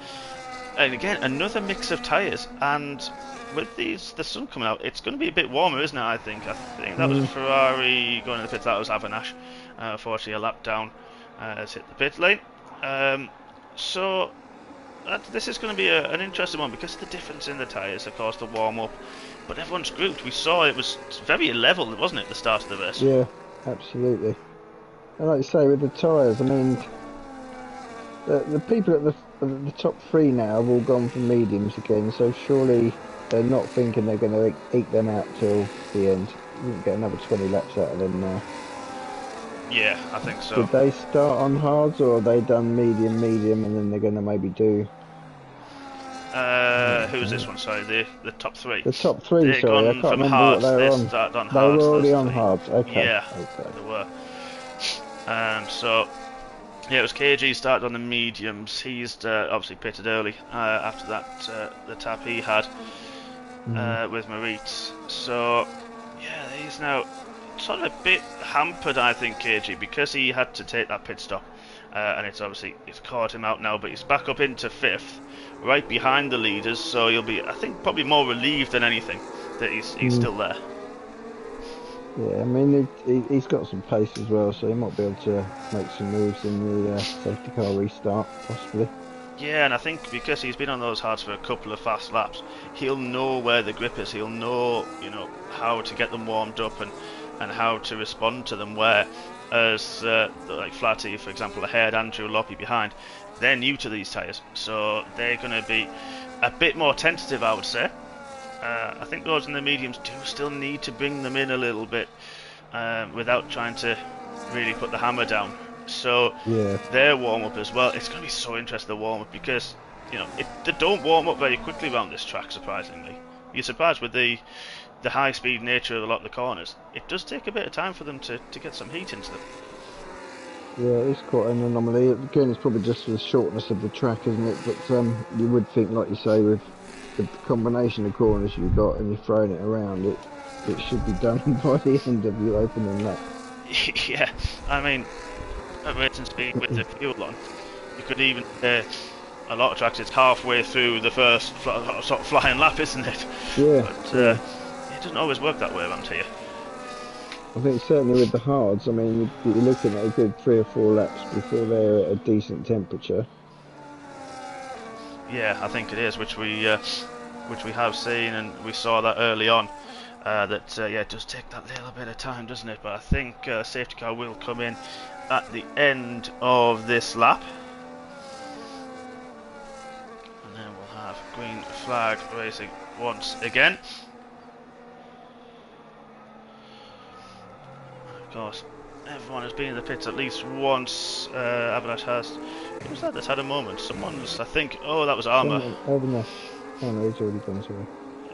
and again, another mix of tyres. And with the sun coming out, it's going to be a bit warmer, isn't it? I think that was Ferrari going in the pits. That was Avanash. Unfortunately, a lap down has hit the pit lane. So this is going to be an interesting one because of the difference in the tyres, of course, the warm-up. But everyone's grouped. We saw it was very level, wasn't it, at the start of the race? Yeah, absolutely. And like you say, with the tyres, I mean, the people at the top 3 now have all gone for mediums again, so surely they're not thinking they're going to eke them out till the end. You can get another 20 laps out of them now. Yeah, I think so. Did they start on hards, or have they done medium, and then they're going to maybe do... Who's this one? Sorry, the top 3. The top 3, sorry, I can't remember hards. what they were on. Started on they hards, were already on hards, okay. Yeah, okay. They were. So, yeah, it was KG started on the mediums. He's obviously pitted early after that the tap he had with Maritz. So, yeah, he's now sort of a bit hampered, I think, KG, because he had to take that pit stop. And it's caught him out now, but he's back up into 5th, right behind the leaders, so he'll be, I think, probably more relieved than anything that he's still there. Yeah, I mean, he's got some pace as well, so he might be able to make some moves in the safety car restart, possibly. Yeah, and I think because he's been on those hards for a couple of fast laps, he'll know where the grip is, he'll know, how to get them warmed up and how to respond to them, whereas like Flatty, for example, ahead, Andrew, Loppy behind, they're new to these tyres, so they're going to be a bit more tentative, I would say. I think those in the mediums do still need to bring them in a little bit without trying to really put the hammer down. So their warm-up as well, it's going to be so interesting, the warm-up, because they don't warm up very quickly around this track, surprisingly. You're surprised with the high-speed nature of a lot of the corners. It does take a bit of time for them to get some heat into them. Yeah, it's quite an anomaly. Again, it's probably just for the shortness of the track, isn't it? But you would think, like you say, with the combination of corners you've got and you're throwing it around, it should be done by the end of your opening lap. Yeah, I mean, at racing speed with the fuel on, you could even a lot of tracks it's halfway through the first sort of flying lap, isn't it? Yeah. But it doesn't always work that way around here. I think certainly with the hards, I mean, you're looking at a good 3 or 4 laps before they're at a decent temperature. Yeah, I think it is, which we have seen, and we saw that early on. It does take that little bit of time, doesn't it? But I think safety car will come in at the end of this lap, and then we'll have green flag racing once again. Of course, everyone has been in the pits at least once. Avanash has. Who was that that's had a moment? Someone's, I think. Oh, that was Armour. Avanash. Oh no, he's already gone, sorry.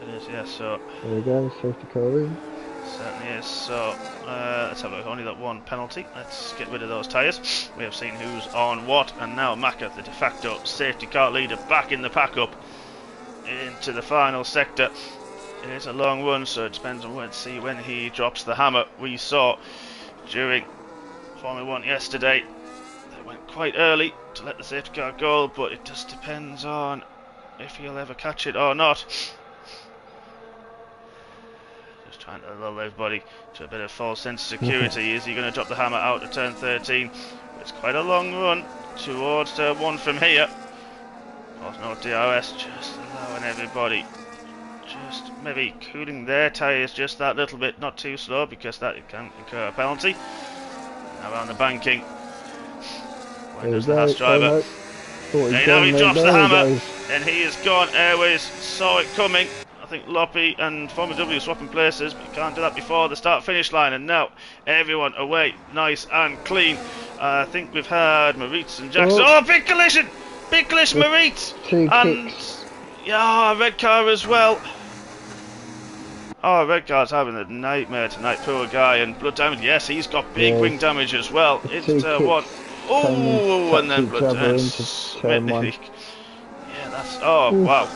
It is, yeah, so. There we go, safety car in. Certainly is. So, let's have a look. Only that one penalty. Let's get rid of those tyres. We have seen who's on what, and now Maka, the de facto safety car leader, back in the pack up into the final sector. It is a long run, so it depends on when he drops the hammer. We saw during Formula 1 yesterday, they went quite early to let the safety car go, but it just depends on if he'll ever catch it or not. Just trying to lull everybody to a bit of false sense of security. Is he going to drop the hammer out at turn 13? It's quite a long run towards turn 1 from here. Of course, no DRS, just allowing everybody just maybe cooling their tyres just that little bit, not too slow, because that can incur a penalty. Now around the banking, there's the Haas driver. Oh, no. And now he drops the there hammer, he goes. and he is gone. Airways saw it coming. I think Loppy and Formula W swapping places, but you can't do that before the start-finish line. And now everyone away, nice and clean. I think we've had Maritz and Jackson. Oh, big collision! Big collision, Maritz! And Kicks. yeah, red car as well. Oh, red car's having a nightmare tonight, poor guy. And blood damage, yes, he's got big wing damage as well. It's what? Oh, and then blood damage. Yeah, that's. Oh, wow.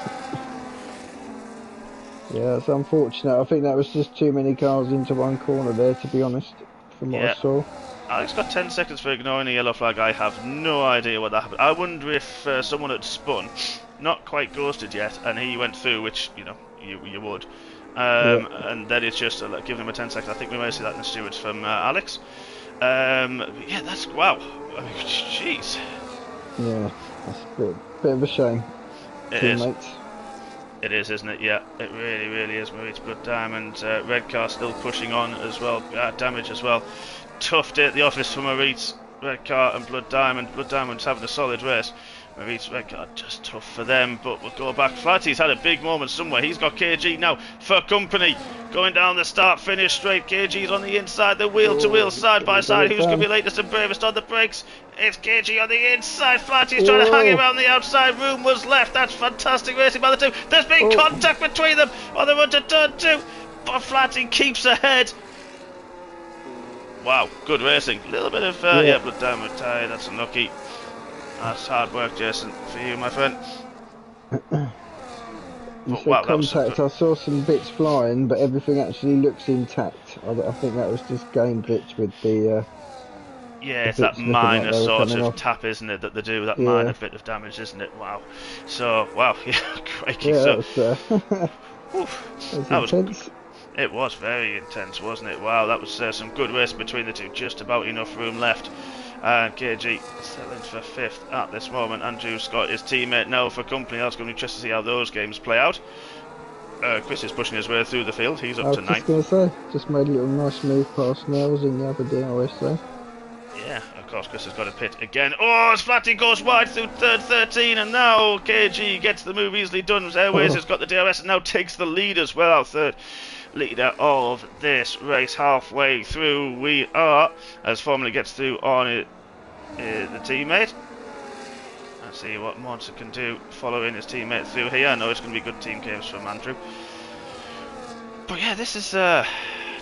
Yeah, that's unfortunate. I think that was just too many cars into one corner there, to be honest, from what I saw. Alex got 10 seconds for ignoring the yellow flag. I have no idea what that happened. I wonder if someone had spun, not quite ghosted yet, and he went through, which, you know, you would. And then it's just giving him a 10 seconds. I think we may see that in the stewards from Alex. Yeah, that's, wow. I mean, jeez. Yeah, that's a bit of a shame. It teammates. is. It is, isn't it? Yeah, it really, really is. Maritz, Blood Diamond, red car still pushing on as well. Damage as well. Tough day at the office for Maritz, red car and Blood Diamond. Blood Diamond's having a solid race. Maritz, red car, just tough for them. But we'll go back. Flatty's had a big moment somewhere. He's got KG now for company. Going down the start-finish straight. KG's on the inside, the wheel-to-wheel, side-by-side. Who's going to be latest and bravest on the brakes? It's KG on the inside. Flatty's trying to hang around the outside. Room was left. That's fantastic racing by the two. There's been contact between them on the run to turn two. But Flatty keeps ahead. Wow, good racing. A little bit of, Blood Diamond tyre. That's unlucky. That's hard work, Jason, for you, my friend. You said contact, I saw some bits flying, but everything actually looks intact. I think that was just game glitch with the... yeah, it's that minor sort of tap, isn't it, that they do, that minor bit of damage, isn't it? Wow. So, wow, yeah, crikey. Yeah, so, that was intense. It was very intense, wasn't it? Wow, that was some good racing between the two, just about enough room left. And KG settling for 5th at this moment. Andrew's got his teammate now for company. That's going to be interesting to see how those games play out. Chris is pushing his way through the field. He's up to 9th. I was just going to say, just made a little nice move past Nels in the other DRS there. Yeah, of course, Chris has got a pit again. Oh, as Flatty goes wide through third 13, and now KG gets the move easily done. Airways has got the DRS and now takes the lead as well. Third leader of this race. Halfway through we are, as Formula gets through on the teammate. Let's see what Monza can do following his teammate through here. I know it's going to be good team games from Andrew. But yeah, this is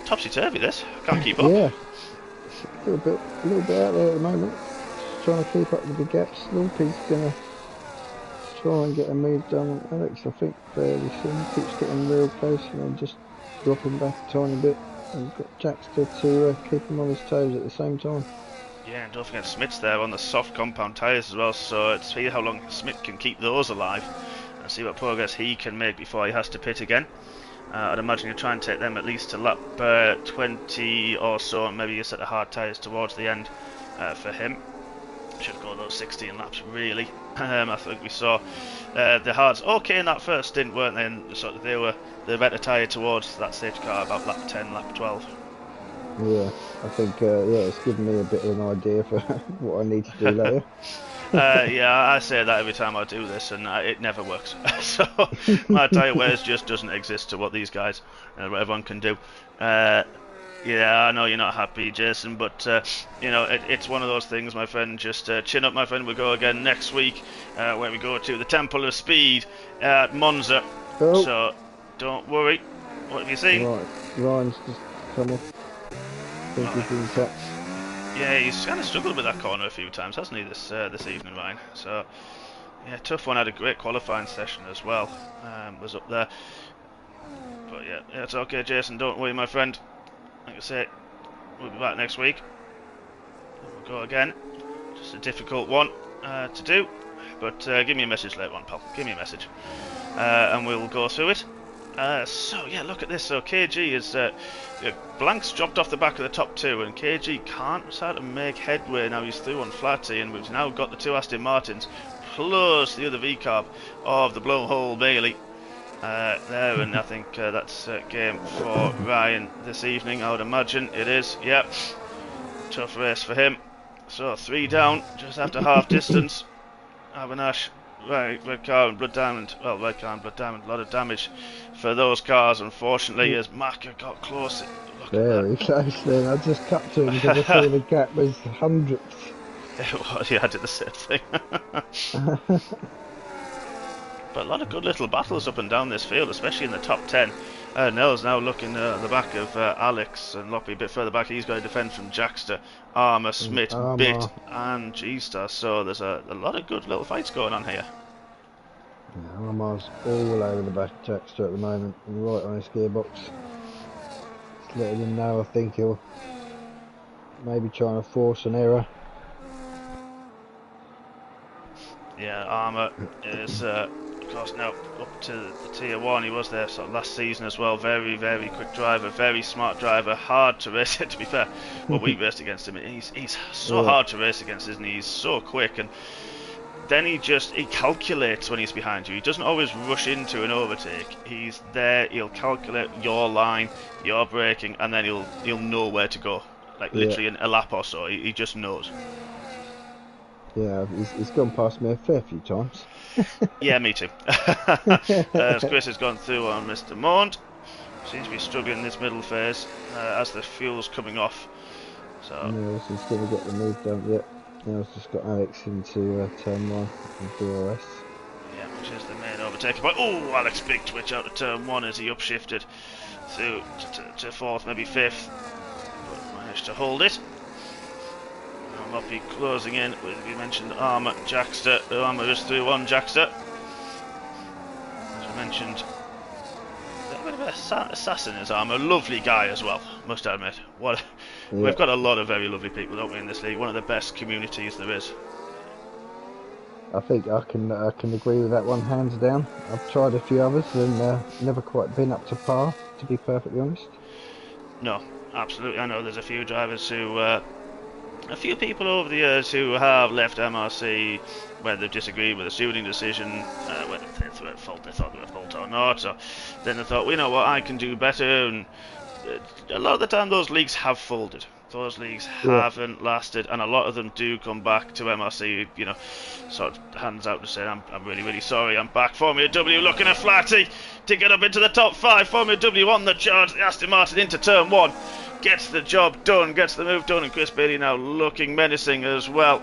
topsy-turvy, this. Can't keep up. Yeah, it's a little bit out there at the moment. Just trying to keep up with the gaps. Lumpy's going to try and get a move done on Alex, I think, fairly soon. Keeps getting real close and then just dropping back a tiny bit, and got Jackster to keep him on his toes at the same time. Yeah, and don't forget Smith's there on the soft compound tyres as well, so it's see how long Smith can keep those alive and see what progress he can make before he has to pit again. I'd imagine you'll try and take them at least to lap 20 or so, and maybe you set the hard tyres towards the end for him. Should go those 16 laps really. I think we saw the hards okay in that first stint, weren't they? And sort of they were the better tyre towards that safety car about lap 10, lap 12. Yeah, I think it's given me a bit of an idea for what I need to do later. Yeah, I say that every time I do this, and it never works. So my tyre wears just doesn't exist to what these guys, what everyone can do. Yeah, I know you're not happy, Jason, but you know it's one of those things, my friend. Just chin up, my friend. We'll go again next week, where we go to the Temple of Speed at Monza. Oh. So don't worry. What have you seen? Right, Ryan's just come off. Yeah, he's kind of struggled with that corner a few times, hasn't he, this evening, Ryan? So, yeah, tough one. Had a great qualifying session as well. Was up there. But yeah, it's okay, Jason. Don't worry, my friend. Like I say, we'll be back next week. We'll go again. Just a difficult one to do. But give me a message later on, pal. Give me a message. And we'll go through it. So yeah, look at this. So KG is Blank's dropped off the back of the top two, and KG can't start to make headway now. He's through on Flatty, and we've now got the two Aston Martins plus the other V-carb of the Blowhole Bailey there, and I think that's game for Ryan this evening. I would imagine it is. Yep, tough race for him. So 3 down, just after half distance. Avanash, red car and Blood Diamond. Well, red car and Blood Diamond, a lot of damage for those cars, unfortunately, as Maka got close. Very close then. I just cut to him because I saw the gap was hundredths. It was, yeah, I did the same thing. But a lot of good little battles up and down this field, especially in the top 10. Nell's now looking at the back of Alex, and Lockley a bit further back. He's got to defend from Jackster, Armour, Smith, Bit, and G-Star. So there's a lot of good little fights going on here. Yeah, Armour's all over the back of Jackster at the moment, and right on his gearbox. Just letting him know, I think he'll maybe trying to force an error. Yeah, Armour is, of course, now up to the tier 1. He was there sort of last season as well. Very, very quick driver, very smart driver. Hard to race it, to be fair. But we raced against him. He's so hard to race against, isn't he? He's so quick, and then he calculates when he's behind you. He doesn't always rush into an overtake. He's there. He'll calculate your line, your braking, and then he'll know where to go. Like literally in a lap or so. He just knows. Yeah, he's gone past me a fair few times. Yeah, me too. As Chris has gone through on Mr. Mont, seems to be struggling in this middle phase as the fuel's coming off. So Niels is going to get the move done. Yep. Niels just got Alex into turn 1 and DRS. Yeah, which is the main overtaker. But oh, Alex big twitch out of turn 1 as he upshifted through to 4th, maybe 5th, but managed to hold it. Moppy closing in with, we mentioned, Armour, Jackster. Armour is through on Jackster. As we mentioned, a bit of an assassin is Armour. Lovely guy as well, must I admit. We've got a lot of very lovely people, don't we, in this league? One of the best communities there is. I think I can agree with that one, hands down. I've tried a few others and never quite been up to par, to be perfectly honest. No, absolutely. I know there's a few drivers who... a few people over the years who have left MRC when they've disagreed with a shooting decision, whether they thought they were at fault or not, or then they thought, well, you know what, I can do better, and a lot of the time those leagues have folded. Those leagues haven't lasted, and a lot of them do come back to MRC, you know, sort of hands out to say, I'm really, really sorry, I'm back. Formula W looking at Flatty to get up into the top 5. Formula W on the charge, the Aston Martin into turn 1. Gets the job done, gets the move done, and Chris Bailey now looking menacing as well.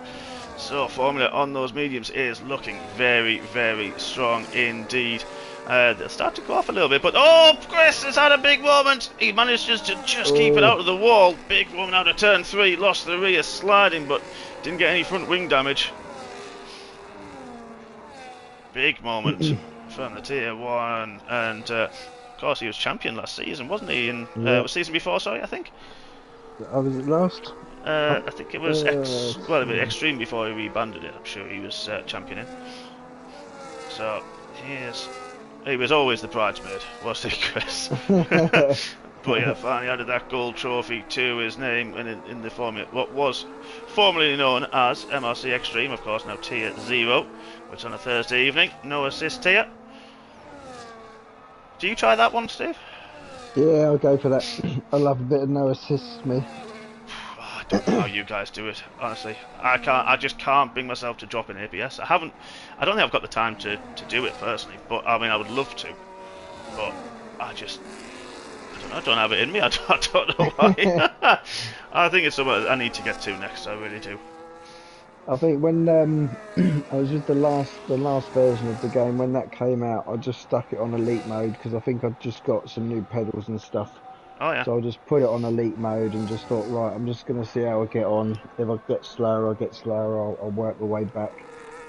So Formula on those mediums is looking very, very strong indeed. They'll start to go off a little bit, but oh, Chris has had a big moment. He manages to just keep it out of the wall. Big moment out of turn 3, lost the rear sliding, but didn't get any front wing damage. Big moment from the tier 1, and of course he was champion last season, wasn't he? In was season before, sorry, I think. Was it last? I think it was Extreme before he rebanded it. I'm sure he was championing. So he was always the bridesmaid, wasn't he, Chris? But yeah, finally added that gold trophy to his name in the formula, what was formerly known as MRC Extreme, of course now Tier 0, which on a Thursday evening, no assist tier. Do you try that one, Steve? Yeah, I'll go for that. I love a bit of no assists, me. I don't know how you guys do it, honestly. I just can't bring myself to drop in ABS. I don't think I've got the time to do it personally, but I mean I would love to. But I don't have it in me. I don't know why. I think it's something I need to get to next. I really do. I think when I was with the last version of the game, when that came out, I just stuck it on elite mode because I think I'd just got some new pedals and stuff. Oh yeah. So I just put it on elite mode and just thought, right, I'm just going to see how I get on. If I get slower, I get slower. I'll work my way back.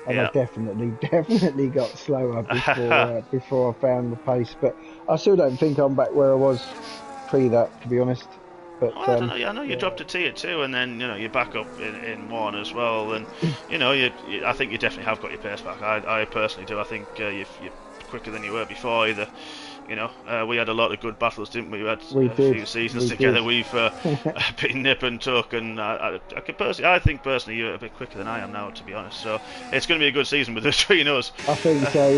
And I definitely got slower before I found the pace. But I still don't think I'm back where I was pre that, to be honest. But I don't know. I know you dropped a tier 2, and then you're back up in 1 as well. And I think you definitely have got your pace back. I personally do. I think you're quicker than you were before. Either. We had a lot of good battles, didn't we? We had a few seasons together. We've been nip and tuck, and I think personally you're a bit quicker than I am now, to be honest. So it's going to be a good season with the between us. I think so,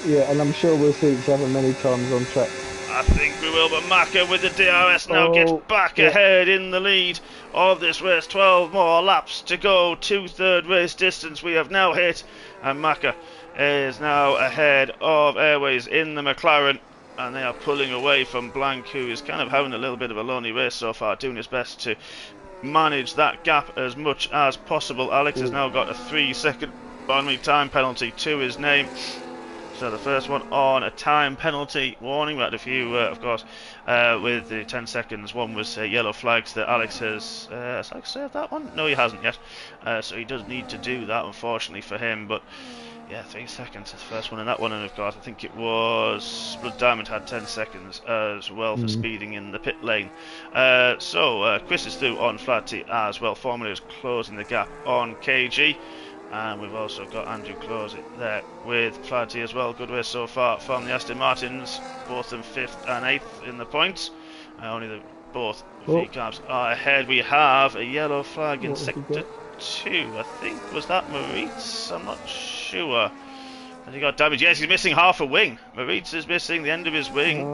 yeah, and I'm sure we'll see each other many times on track. I think we will, but Maka with the DRS now gets back ahead in the lead of this race. 12 more laps to go. 2/3 race distance we have now hit, and Maka is now ahead of Airways in the McLaren, and they are pulling away from Blank, who is kind of having a little bit of a lonely race so far, doing his best to manage that gap as much as possible. Alex has now got a 3-second time penalty to his name. So the first one on a time penalty warning. We had a few, of course, with the 10 seconds. One was yellow flags that Alex has Alex saved that one? No, he hasn't yet. So he does need to do that, unfortunately for him. But yeah, 3 seconds is the first one in that one. And of course, I think it was Blood Diamond had 10 seconds as well for speeding in the pit lane. So Chris is through on Flatty as well. Formula is closing the gap on KG. And we've also got Andrew close it there with Flaherty as well. Good race so far from the Aston Martins, both in 5th and 8th in the points. Only both V-Cabs are ahead. We have a yellow flag in sector 2. I think, was that Moritz? I'm not sure. Has he got damage? Yes, he's missing half a wing. Moritz is missing the end of his wing.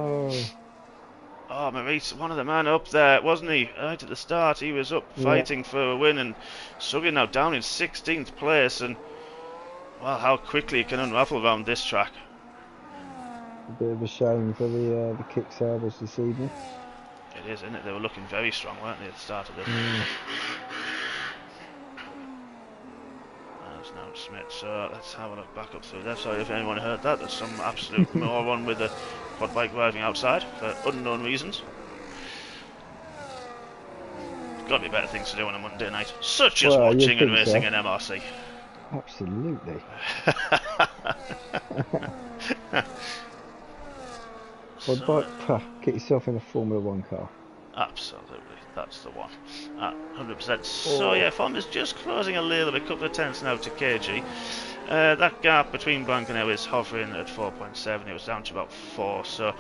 Oh, Moritz, one of the men up there, wasn't he? Right at the start, he was up fighting for a win, and Suggen now down in 16th place, and well, how quickly he can unravel around this track. A bit of a shame for the kick sabres this evening. It is, isn't it? They were looking very strong, weren't they, at the start of this? That's now Smith, so let's have a look back up through there. Sorry if anyone heard that. There's some absolute moron with a quad bike driving outside for unknown reasons. There's got to be better things to do on a Monday night, such as watching and racing an MRC. Absolutely. Quad bike, get yourself in a Formula 1 car. Absolutely, that's the one. 100%. So yeah, Formula's just closing a little bit, a couple of tenths now to KG. That gap between Blank and L is hovering at 4.7. It was down to about 4. So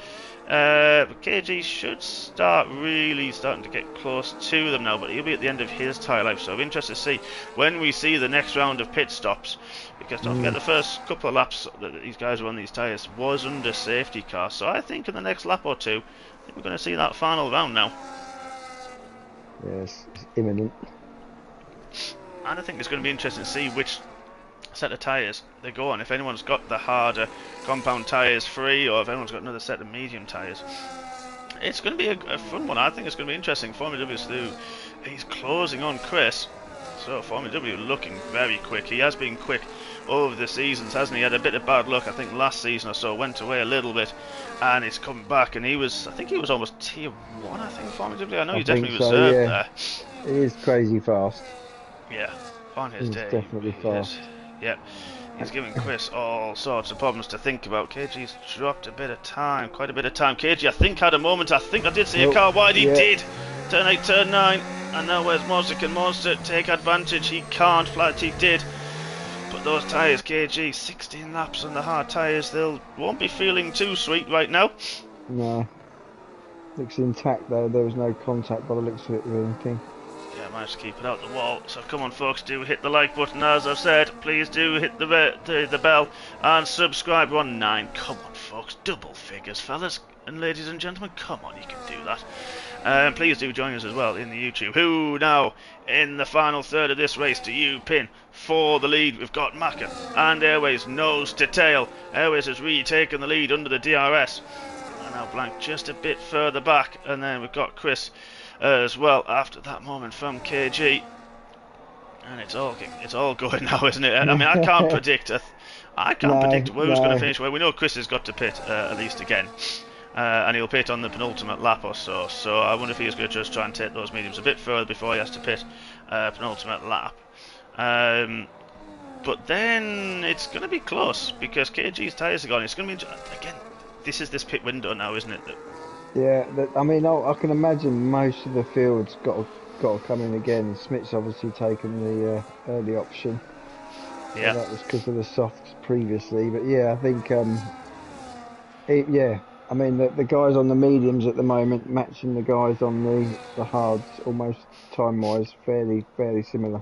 KG should start really starting to get close to them now, but he'll be at the end of his tyre life. So I'm interested to see when we see the next round of pit stops, because don't forget the first couple of laps that these guys were on these tyres was under safety car. So I think in the next lap or two, I think we're going to see that final round now. Yes, it's imminent. And I think it's going to be interesting to see which set of tyres they go on. If anyone's got the harder compound tyres free, or if anyone's got another set of medium tyres. It's going to be a fun one. I think it's going to be interesting. Formula W's through. He's closing on Chris. So Formula W looking very quick. He has been quick over the seasons, hasn't he? Had a bit of bad luck, I think last season or so, went away a little bit, and he's come back, and I think he was almost tier 1, I think, Formula W. I know he's definitely reserved there. He is crazy fast. Yeah, on his day. He's definitely fast. Yeah, he's giving Chris all sorts of problems to think about. KG's dropped a bit of time, quite a bit of time. KG, I think, had a moment. I think I did see a car wide. He did. Turn 8, turn 9. And now where's Monster? Can Monster take advantage? He can't. Flaherty did. But those tyres, KG, 16 laps on the hard tyres, they won't be feeling too sweet right now. No. Looks intact though, there was no contact by the looks of it with anything. Yeah, managed to keep it out the wall. So come on folks, do hit the like button as I've said. Please do hit the bell and subscribe. We're on 9. Come on folks, double figures fellas and ladies and gentlemen, come on, you can do that. And please do join us as well in the YouTube. Who now in the final third of this race do you pin for the lead? We've got Maka and Airways nose to tail. Airways has retaken the lead under the DRS. And now Blank just a bit further back. And then we've got Chris as well after that moment from KG. And it's all going now, isn't it? I mean, I can't predict. I can't predict who's going to finish where. We know Chris has got to pit at least again. And he'll pit on the penultimate lap or so. So I wonder if he's going to just try and take those mediums a bit further before he has to pit penultimate lap. But then it's going to be close because KG's tyres are gone. It's going to be, again, this is this pit window now, isn't it? Yeah, I mean, I can imagine most of the field's got to come in again. Smith's obviously taken the early option. Yeah. That was because of the softs previously. But yeah, I think, I mean, the guys on the mediums at the moment matching the guys on the hards almost time-wise, fairly similar.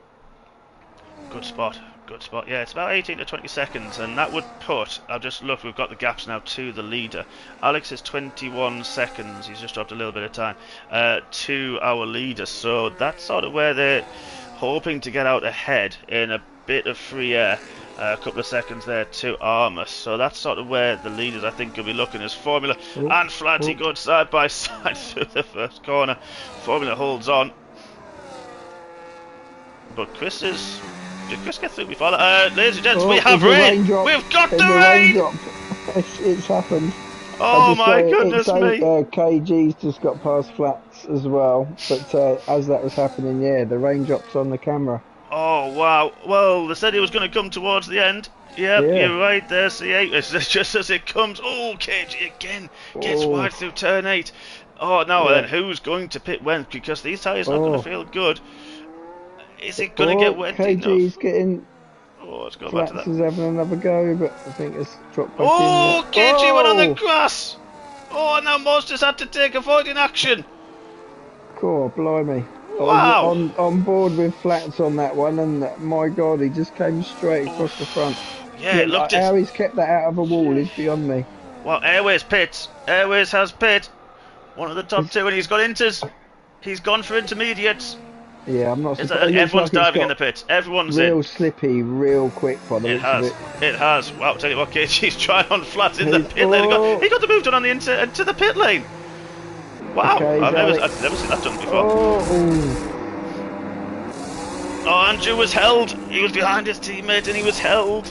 Good spot. Good spot. Yeah, it's about 18 to 20 seconds, and that would put. I've just looked. We've got the gaps now to the leader. Alex is 21 seconds. He's just dropped a little bit of time to our leader. So that's sort of where they're hoping to get out ahead in a bit of free air. A couple of seconds there to Armour. So that's sort of where the leaders, I think, will be looking as Formula and Flatty go side by side through the first corner. Formula holds on. But Chris is... Did Chris get through before that? Ladies and gents, we have rain! We've got the rain! It's happened. Oh my goodness me! KG's just got past Flats as well, but as that was happening, yeah, the raindrops on the camera. Oh wow! Well, they said it was going to come towards the end. Yep, yeah. You're right there, C8. It's just as it comes. Oh, KG again gets wide through turn 8. Oh, now then, who's going to pit when? Because these tyres are not going to feel good. Is it going to get wet enough? KG's getting... Oh, let's go back to that. Flats is having another go, but I think it's dropped back in. Oh, KG went on the grass! Oh, now Monster's had to take avoiding action. Cool, blimey. Wow. On board with Flats on that one, and my God, he just came straight across the front. Yeah, it looked how he's kept that out of a wall is beyond me. Well, Airways pits. Airways has pit. One of the top two, and he's got inters. He's gone for intermediates. Yeah, I'm not surprised. Everyone's diving in the pits. Everyone's real slippy, real quick by the looks of it. It has. Well, I'll tell you what, KG's trying on Flats in the pit lane. He got the move done on the into the pit lane. Wow, okay, I've never seen that done before. Oh, Andrew was held. He was behind his teammate and he was held.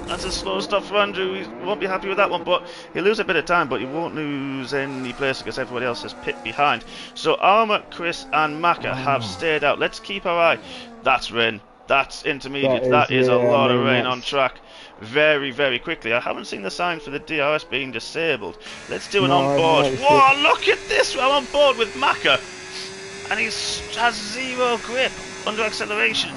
That's a slow stop for Andrew. He won't be happy with that one, but he'll lose a bit of time, but he won't lose any place because everybody else has pit behind. So Armour, Chris and Macca have stayed out. Let's keep our eye. That's rain. That's intermediate. That is a lot of rain on track. Very, very quickly. I haven't seen the sign for the DRS being disabled. Let's do an on-board. Whoa, look at this! I'm on board with Macca. And he has zero grip under acceleration.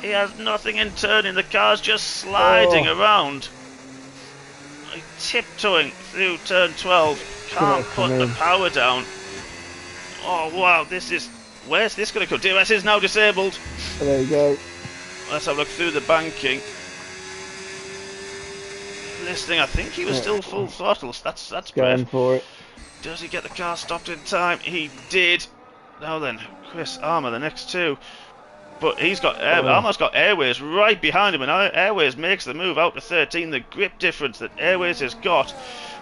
He has nothing in turning. The car's just sliding around. Tiptoeing through turn 12. Can't put the power down. Oh, wow. This is... Where's this going to go? DRS is now disabled. There you go. Let's have a look through the banking. Listening, I think he was still full throttle. That's going for it. Does he get the car stopped in time? He did. Now then, Chris, Armour, the next two. But he's got Armour's got Airways right behind him, and Airways makes the move out to 13. The grip difference that Airways has got.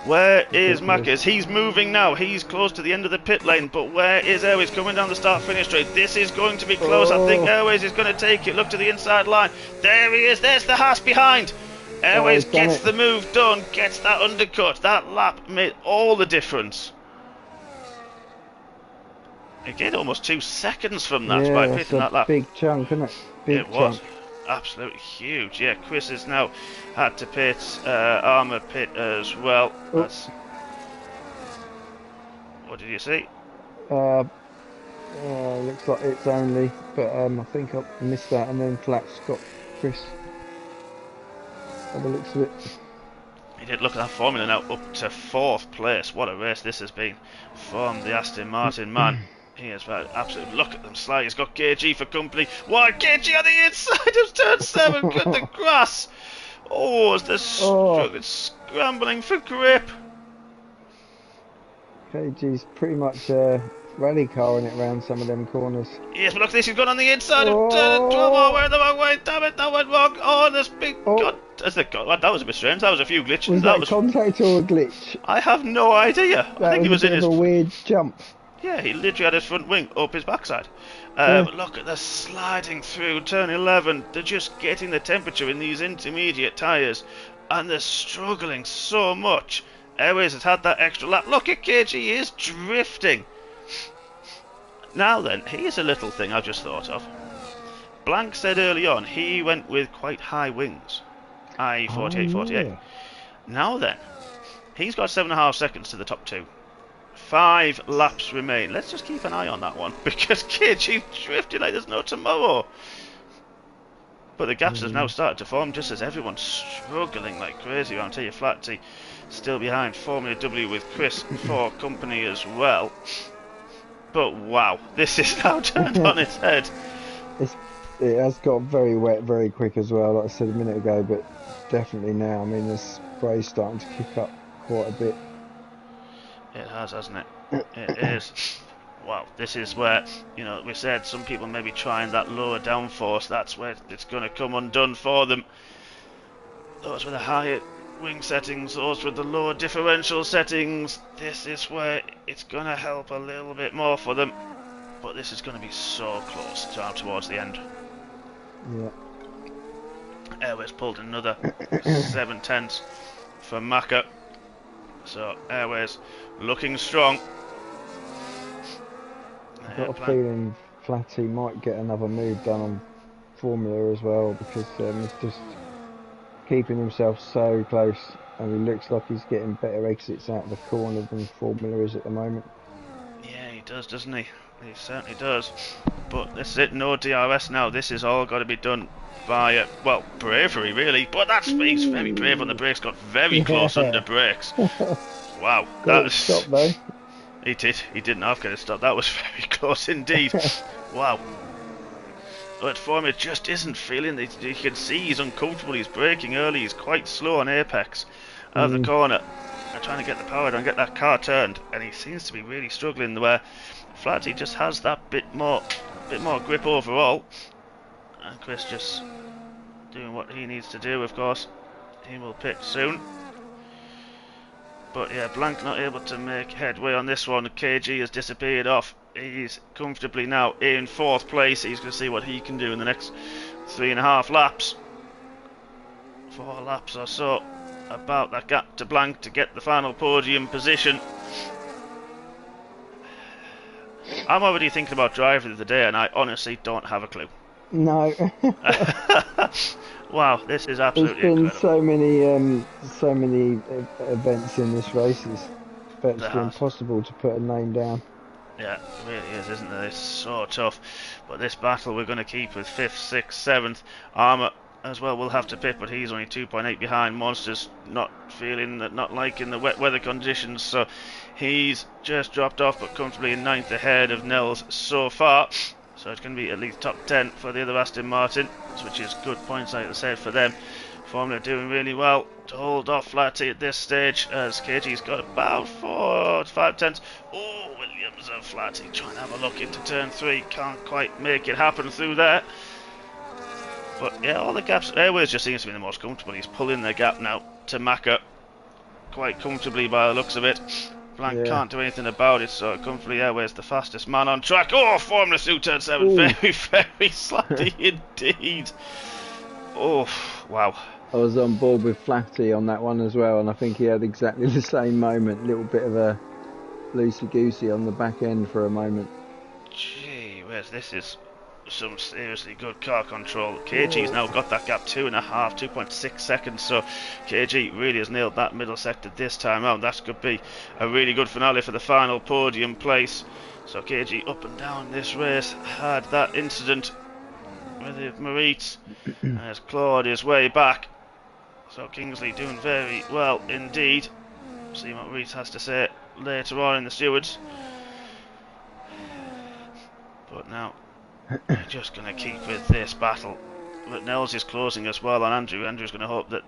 Where is Macca's? He's moving now. He's close to the end of the pit lane, but where is Airways coming down the start-finish straight? This is going to be close. I think Airways is going to take it. Look to the inside line. There he is. There's the Haas behind. Airways gets the move done, gets that undercut. That lap made all the difference. He did almost 2 seconds from that by pitting that lap. Big chunk, isn't it? Big chunk. Was absolutely huge. Yeah, Chris has now had to pit, Armour pit as well. That's... What did you see? Looks like it's only, but I think I missed that, and then Flats got Chris. By the looks of it. He did look at that formula now, up to 4th place. What a race this has been from the Aston Martin man. He has had absolutely look at them slide. He's got KG for company. Why KG on the inside of turn 7? Got the grass. Oh, it's the scrambling for grip. KG's pretty much rally carring it around some of them corners. Yes, but look, this has gone on the inside of turn 12. Oh, we're the wrong way. Damn it, that went wrong. Oh, this big God. That was a bit strange. That was a few glitches. Was that contact or a glitch? I have no idea. I think he was in his... a weird jump. Yeah, he literally had his front wing up his backside. But look at the sliding through turn 11. They're just getting the temperature in these intermediate tyres. And they're struggling so much. Airways has had that extra lap. Look at KG, he is drifting. Now then, here's a little thing I've just thought of. Blank said early on he went with quite high wings. I.e. 48, 48. Yeah. Now then, he's got 7.5 seconds to the top 2. 5 laps remain. Let's just keep an eye on that one, because KG drifting like there's no tomorrow. But the gaps have now started to form just as everyone's struggling like crazy around here. Flatty still behind Formula W with Chris for company as well. But wow, this is now turned on its head. it has got very wet very quick as well, like I said a minute ago, but definitely now. I mean, the spray's starting to kick up quite a bit. It has, hasn't it? It is. Well, this is where, you know, we said some people may be trying that lower downforce. That's where it's going to come undone for them. Those with the higher wing settings, those with the lower differential settings, this is where it's going to help a little bit more for them. But this is going to be so close down towards the end. Yeah. Airways pulled another 7/10 for Maka. So Airways looking strong. I've got a feeling Flatty might get another move done on Formula as well, because he's just keeping himself so close, and he looks like he's getting better exits out of the corner than Formula is at the moment. Yeah, he does, doesn't he? He certainly does. But this is it, no DRS now. This is all got to be done by, well, bravery really. But he's very brave on the brakes, got very close under brakes. Wow. Got it stopped though. He did. He didn't have to stop. That was very close indeed. Wow. But Formula just isn't feeling it. You can see he's uncomfortable. He's braking early. He's quite slow on apex out of the corner. They're trying to get the power down, get that car turned, and he seems to be really struggling. Where Flatty just has that bit more grip overall. And Chris just doing what he needs to do. Of course, he will pit soon. But yeah, Blanc not able to make headway on this one. KG has disappeared off. He's comfortably now in 4th place. He's going to see what he can do in the next 3.5 laps. 4 laps or so. About that gap to Blanc to get the final podium position. I'm already thinking about driving the day, and I honestly don't have a clue. No. Wow, this is absolutely incredible. There's been so many events in this race. It's virtually impossible to put a name down. Yeah, it really is, isn't it? It's so tough. But this battle we're going to keep with 5th, 6th, 7th. Armour as well will have to pit, but he's only 2.8 behind. Monster's not liking the wet weather conditions, so he's just dropped off, but comfortably in 9th ahead of Nels so far. So it's going to be at least top 10 for the other Aston Martin, which is good points, like I said, for them. Formula doing really well to hold off Flatty at this stage, as KG's got about 4 to 5 tenths. Oh, Williams and Flatty trying to have a look into turn 3. Can't quite make it happen through there. But yeah, all the gaps. Airways just seems to be the most comfortable. He's pulling the gap now to Maka quite comfortably by the looks of it. Blanc can't do anything about it, so comfortably Airways the fastest man on track. Oh, Formula 2 turn 7. Ooh. Very, very slightly indeed. Oh, wow. I was on board with Flatty on that one as well, and I think he had exactly the same moment. Little bit of a loosey-goosey on the back end for a moment. Gee whiz, this is some seriously good car control. KG's now got that gap 2.6 seconds, so KG really has nailed that middle sector this time out. That could be a really good finale for the final podium place. So KG up and down this race had that incident with the Maritz and has clawed his way back. So Kingsley doing very well indeed. See what Maritz has to say later on in the stewards. But now we're just going to keep with this battle. But Nels is closing as well on Andrew. Andrew's going to hope that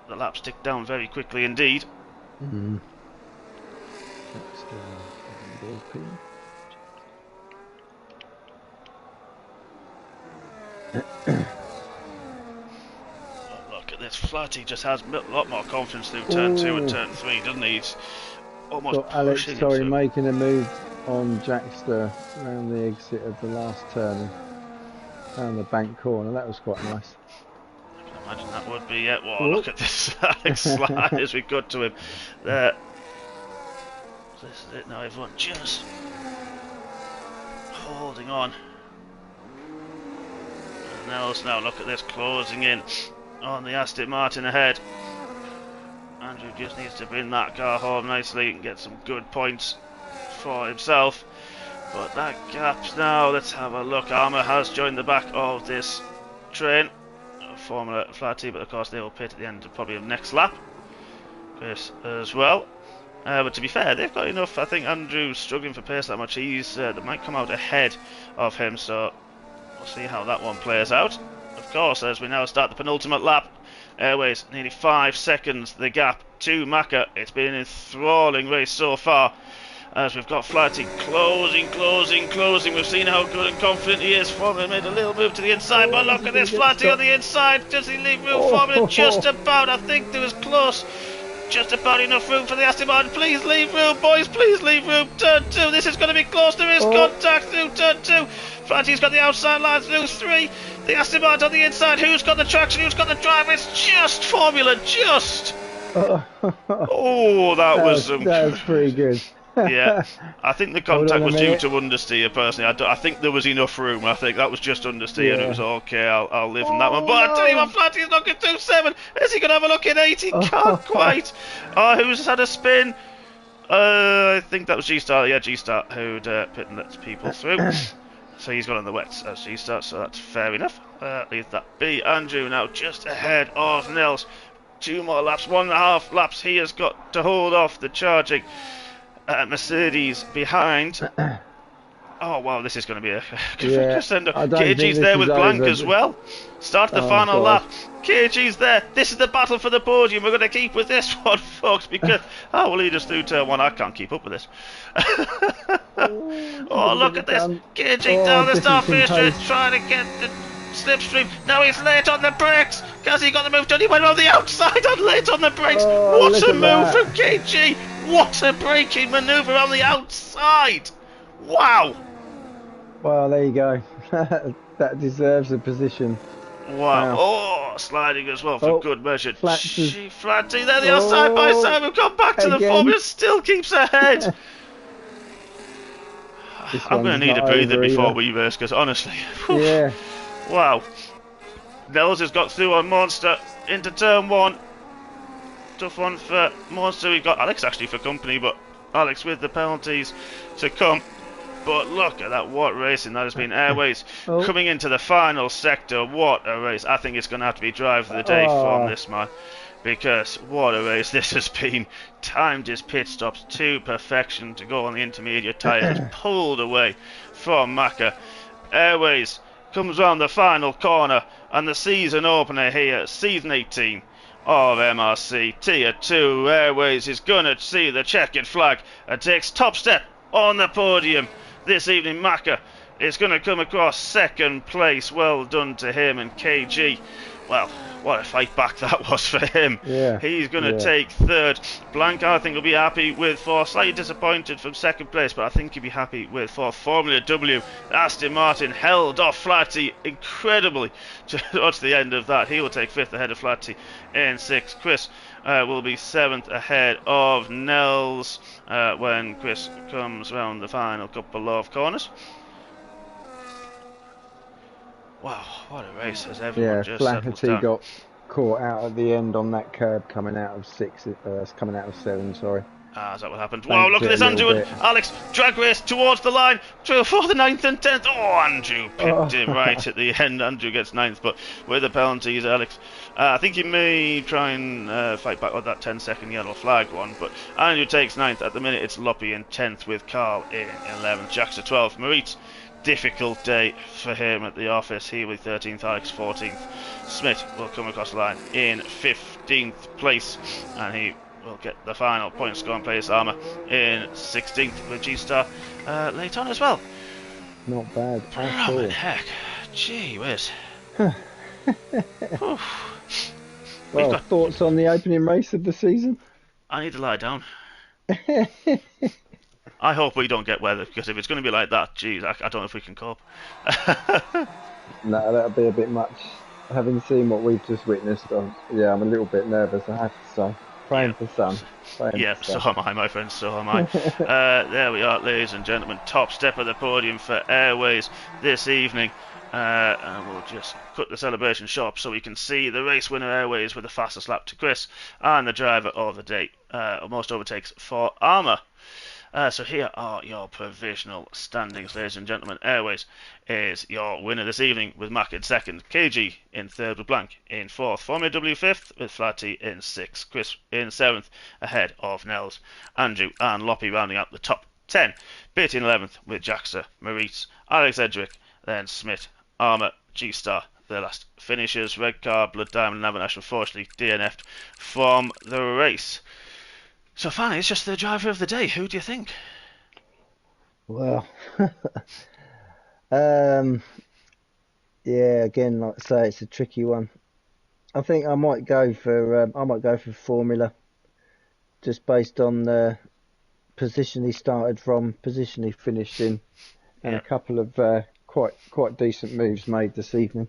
the laps tick down very quickly indeed. Look at this. Flatty just has a lot more confidence through turn 2 and turn 3, doesn't he? He's almost Alex, pushing making a move on Jackster around the exit of the last turn down the bank corner. That was quite nice. I can imagine that would be it. Whoa, look at this Alex slide as we got to him there. This is it now, everyone just holding on. And Nels now, look at this, closing in on the Aston Martin ahead. Andrew just needs to bring that car home nicely and get some good points for himself. But that gap's now, let's have a look. Armour has joined the back of this train, Formula Flatty, but of course they will pit at the end of probably the next lap. Chris as well. But to be fair, they've got enough. I think Andrew's struggling for pace that much. They might come out ahead of him, so we'll see how that one plays out. Of course, as we now start the penultimate lap, Airways nearly 5 seconds the gap to Macca. It's been an enthralling race so far, as we've got Flaherty closing. We've seen how good and confident he is. Formula made a little move to the inside, but look at this, Flaherty on the inside. Does he leave room? Formula just about. I think there was close. Just about enough room for the Aston Martin. Please leave room, boys. Please leave room. Turn 2. This is going to be close. There is contact through turn 2. Flaherty's got the outside line through 3. The Aston Martin on the inside. Who's got the traction? Who's got the drive? It's just Formula. Just. Oh, that was pretty good. Yeah, I think the contact was due to understeer. Personally, I think there was enough room. I think that was just understeer, and it was okay. I'll live in that one. But I tell you what, Flaherty's looking through 7. Is he going to have a look in 8? He can't quite. Who's had a spin? I think that was G-Star. Yeah, G-Star who'd pit and lets people through. So he's gone on the wets as G-Star, so that's fair enough. Leave that be. Andrew now just ahead of Nels. 2 more laps, 1.5 laps. He has got to hold off the charging Mercedes behind. Oh wow, this is going to be a crescendo. KG's there with Blank as well. Start the final lap. KG's there. This is the battle for the podium. We're going to keep with this one, folks, because we'll lead us through turn 1. I can't keep up with this. Look at this. KG down the start finish straight, trying to get the slipstream. Now he's late on the brakes. Has he got the move done? He went on the outside and late on the brakes. What a move from KG. What a braking manoeuvre on the outside. Wow. Well, there you go. That deserves a position. Wow. Sliding as well for good measure. Flaherty there, they are side by side. We've gone back to the formula, still keeps ahead. I'm going to need a breather before we race, because honestly, wow. Nels has got through on Monster into turn 1. Tough one for Monster. We've got Alex actually for company, but Alex with the penalties to come. But look at that, what racing that has been. Airways coming into the final sector. What a race. I think it's going to have to be drive of the day from this man, because what a race this has been. Timed his pit stops to perfection to go on the intermediate tyres. Pulled away from Macca. Airways comes round the final corner, and the season opener here, season 18 of MRC Tier 2 Airways is going to see the checkered flag and takes top step on the podium this evening. Macca is going to come across second place. Well done to him and KG. Well, what a fight back that was for him. He's going to take third. Blanc, I think, will be happy with fourth. Slightly disappointed from second place, but I think he'll be happy with fourth. Formula W, Aston Martin held off Flaherty incredibly towards the end of that. He will take fifth ahead of Flaherty in sixth. Chris will be seventh ahead of Nels when Chris comes round the final couple of corners. Wow, what a race has everyone just Flaherty got caught out at the end on that curb coming out of 7, sorry. Is that what happened? Wow, look at this, Andrew and Alex, drag race towards the line, for the 9th and 10th. Oh, Andrew picked it right at the end. Andrew gets 9th, but with the penalties, Alex, I think he may try and fight back on that 10-second yellow flag one, but Andrew takes 9th. At the minute, it's Loppy in 10th with Carl in 11th. Jackson 12th. Moritz, difficult day for him at the office. He will be 13th, Alex 14th. Smith will come across the line in 15th place, and he will get the final point scoring place. Armour in 16th with G-Star late on as well. Not bad at all. Heck, gee whiz. Well, thoughts on the opening race of the season? I need to lie down. I hope we don't get weather, because if it's going to be like that, geez, I don't know if we can cope. No, that'll be a bit much. Having seen what we've just witnessed, I'm a little bit nervous, I have to say. Praying for sun. So am I, my friends, so am I. There we are, ladies and gentlemen. Top step of the podium for Airways this evening. And we'll just cut the celebration short so we can see the race winner Airways with the fastest lap to Chris, and the driver of the day, most overtakes for Armour. So here are your provisional standings, ladies and gentlemen. Airways is your winner this evening with Mack in second, KG in third with Blank in fourth, Formula W fifth with Flaherty in sixth, Chris in seventh ahead of Nels, Andrew and Loppy rounding out the top 10, Pit in 11th with Jaxa, Moritz, Alex Edric, then Smith Armour, G-Star, their last finishers. Red Car, Blood Diamond, and Avanash unfortunately DNF'd from the race. So finally, it's just the driver of the day. Who do you think? Well, um, yeah, again, like I say, it's a tricky one. I think I might go for Formula, just based on the position he started from, position he finished in, and a Yeah, couple of quite decent moves made this evening.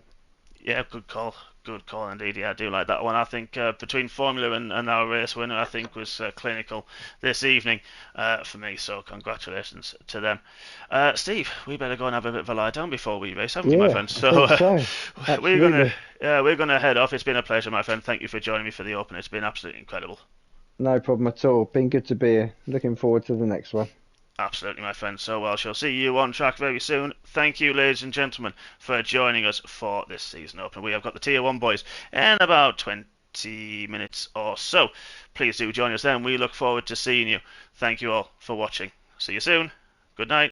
yeah, good call. Good call indeed. Yeah, I do like that one. I think between Formula and our race winner, I think was Clinical this evening for me. So congratulations to them. Steve, we better go and have a bit of a lie down before we race, haven't we, my Yeah, friend? I So think so. we're gonna Absolutely. we're gonna head off. It's been a pleasure, my friend. Thank you for joining me for the open. It's been absolutely incredible. No problem at all. Been good to be here. Looking forward to the next one. Absolutely, my friend. So well, shall see you on track very soon. Thank you, ladies and gentlemen, for joining us for this season open. We have got the Tier 1 boys in about 20 minutes or so. Please do join us then. We look forward to seeing you. Thank you all for watching. See you soon. Good night.